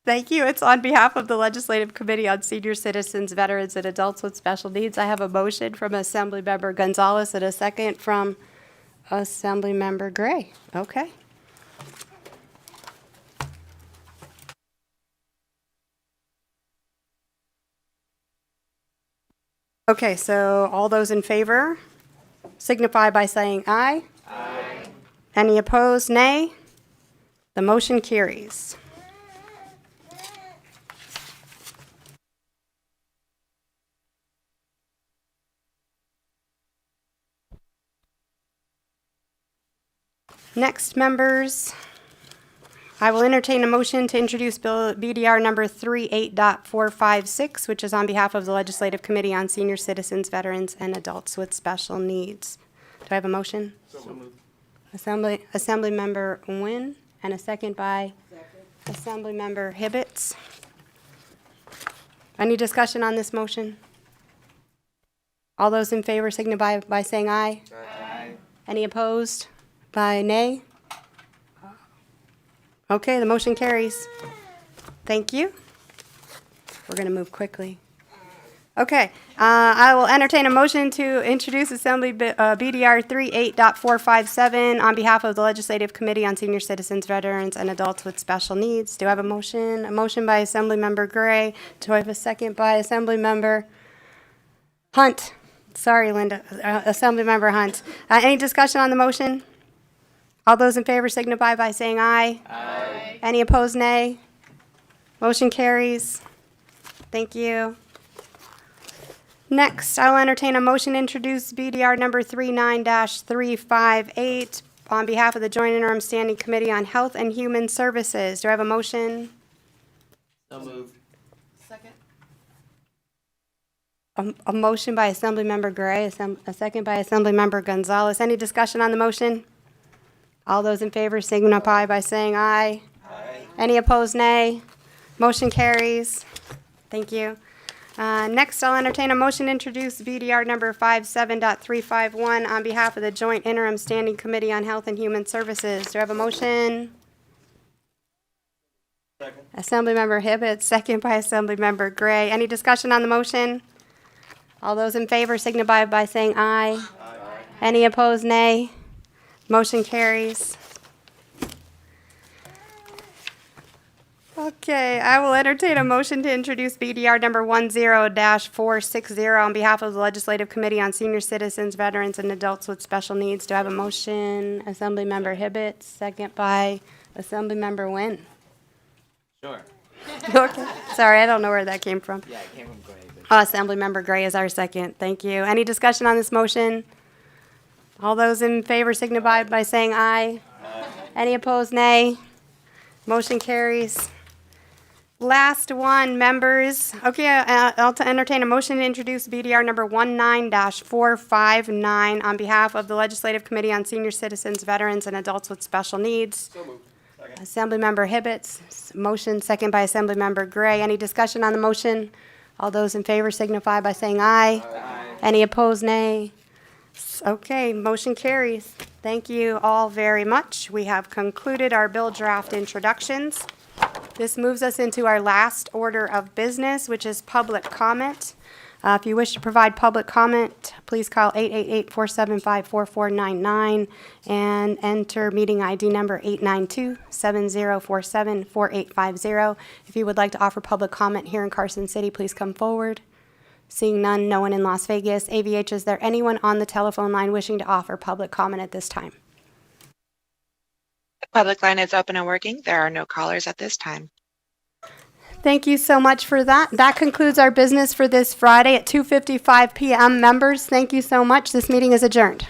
Thank you. It's on behalf of the Legislative Committee on Senior Citizens, Veterans, and Adults with Special Needs. I have a motion from Assemblymember Gonzalez and a second from Assemblymember Gray. Okay. Okay, so all those in favor signify by saying aye. Aye. Any opposed, nay? The motion carries. Next, members, I will entertain a motion to introduce Bill BDR number 38.456, which is on behalf of the Legislative Committee on Senior Citizens, Veterans, and Adults with Special Needs. Do I have a motion? So moved. Assemblymember Nguyen, and a second by Assemblymember Hibbets. Any discussion on this motion? All those in favor signify by saying aye. Aye. Any opposed? By nay? Okay, the motion carries. Thank you. We're going to move quickly. Okay, I will entertain a motion to introduce Assembly BDR 38.457 on behalf of the Legislative Committee on Senior Citizens, Veterans, and Adults with Special Needs. Do I have a motion? A motion by Assemblymember Gray. Do I have a second by Assemblymember Hunt? Sorry, Linda. Assemblymember Hunt. Any discussion on the motion? All those in favor signify by saying aye. Aye. Any opposed, nay? Motion carries. Thank you. Next, I will entertain a motion to introduce BDR number 39-358 on behalf of the Joint Interim Standing Committee on Health and Human Services. Do I have a motion? So moved. A motion by Assemblymember Gray, a second by Assemblymember Gonzalez. Any discussion on the motion? All those in favor signify by saying aye. Aye. Any opposed, nay? Motion carries. Thank you. Next, I'll entertain a motion to introduce BDR number 57.351 on behalf of the Joint Interim Standing Committee on Health and Human Services. Do I have a motion? Second. Assemblymember Hibbett, second by Assemblymember Gray. Any discussion on the motion? All those in favor signify by saying aye. Aye. Any opposed, nay? Motion carries. Okay, I will entertain a motion to introduce BDR number 10-460 on behalf of the Legislative Committee on Senior Citizens, Veterans, and Adults with Special Needs. Do I have a motion? Assemblymember Hibbett, second by Assemblymember Nguyen. Sure. Okay. Sorry, I don't know where that came from. Yeah, it came from Gray. Assemblymember Gray is our second. Thank you. Any discussion on this motion? All those in favor signify by saying aye. Aye. Any opposed, nay? Motion carries. Last one, members. Okay, I'll entertain a motion to introduce BDR number 19-459 on behalf of the Legislative Committee on Senior Citizens, Veterans, and Adults with Special Needs. So moved. Assemblymember Hibbets, motion, second by Assemblymember Gray. Any discussion on the motion? All those in favor signify by saying aye. Aye. Any opposed, nay? Okay, motion carries. Thank you all very much. We have concluded our bill draft introductions. This moves us into our last order of business, which is public comment. If you wish to provide public comment, please call 888-475-4499 and enter meeting ID number 892-7047-4850. If you would like to offer public comment here in Carson City, please come forward. Seeing none, no one in Las Vegas. AVH, is there anyone on the telephone line wishing to offer public comment at this time? The public line is open and working. There are no callers at this time. Thank you so much for that. That concludes our business for this Friday at 2:55 p.m. Members, thank you so much. This meeting is adjourned.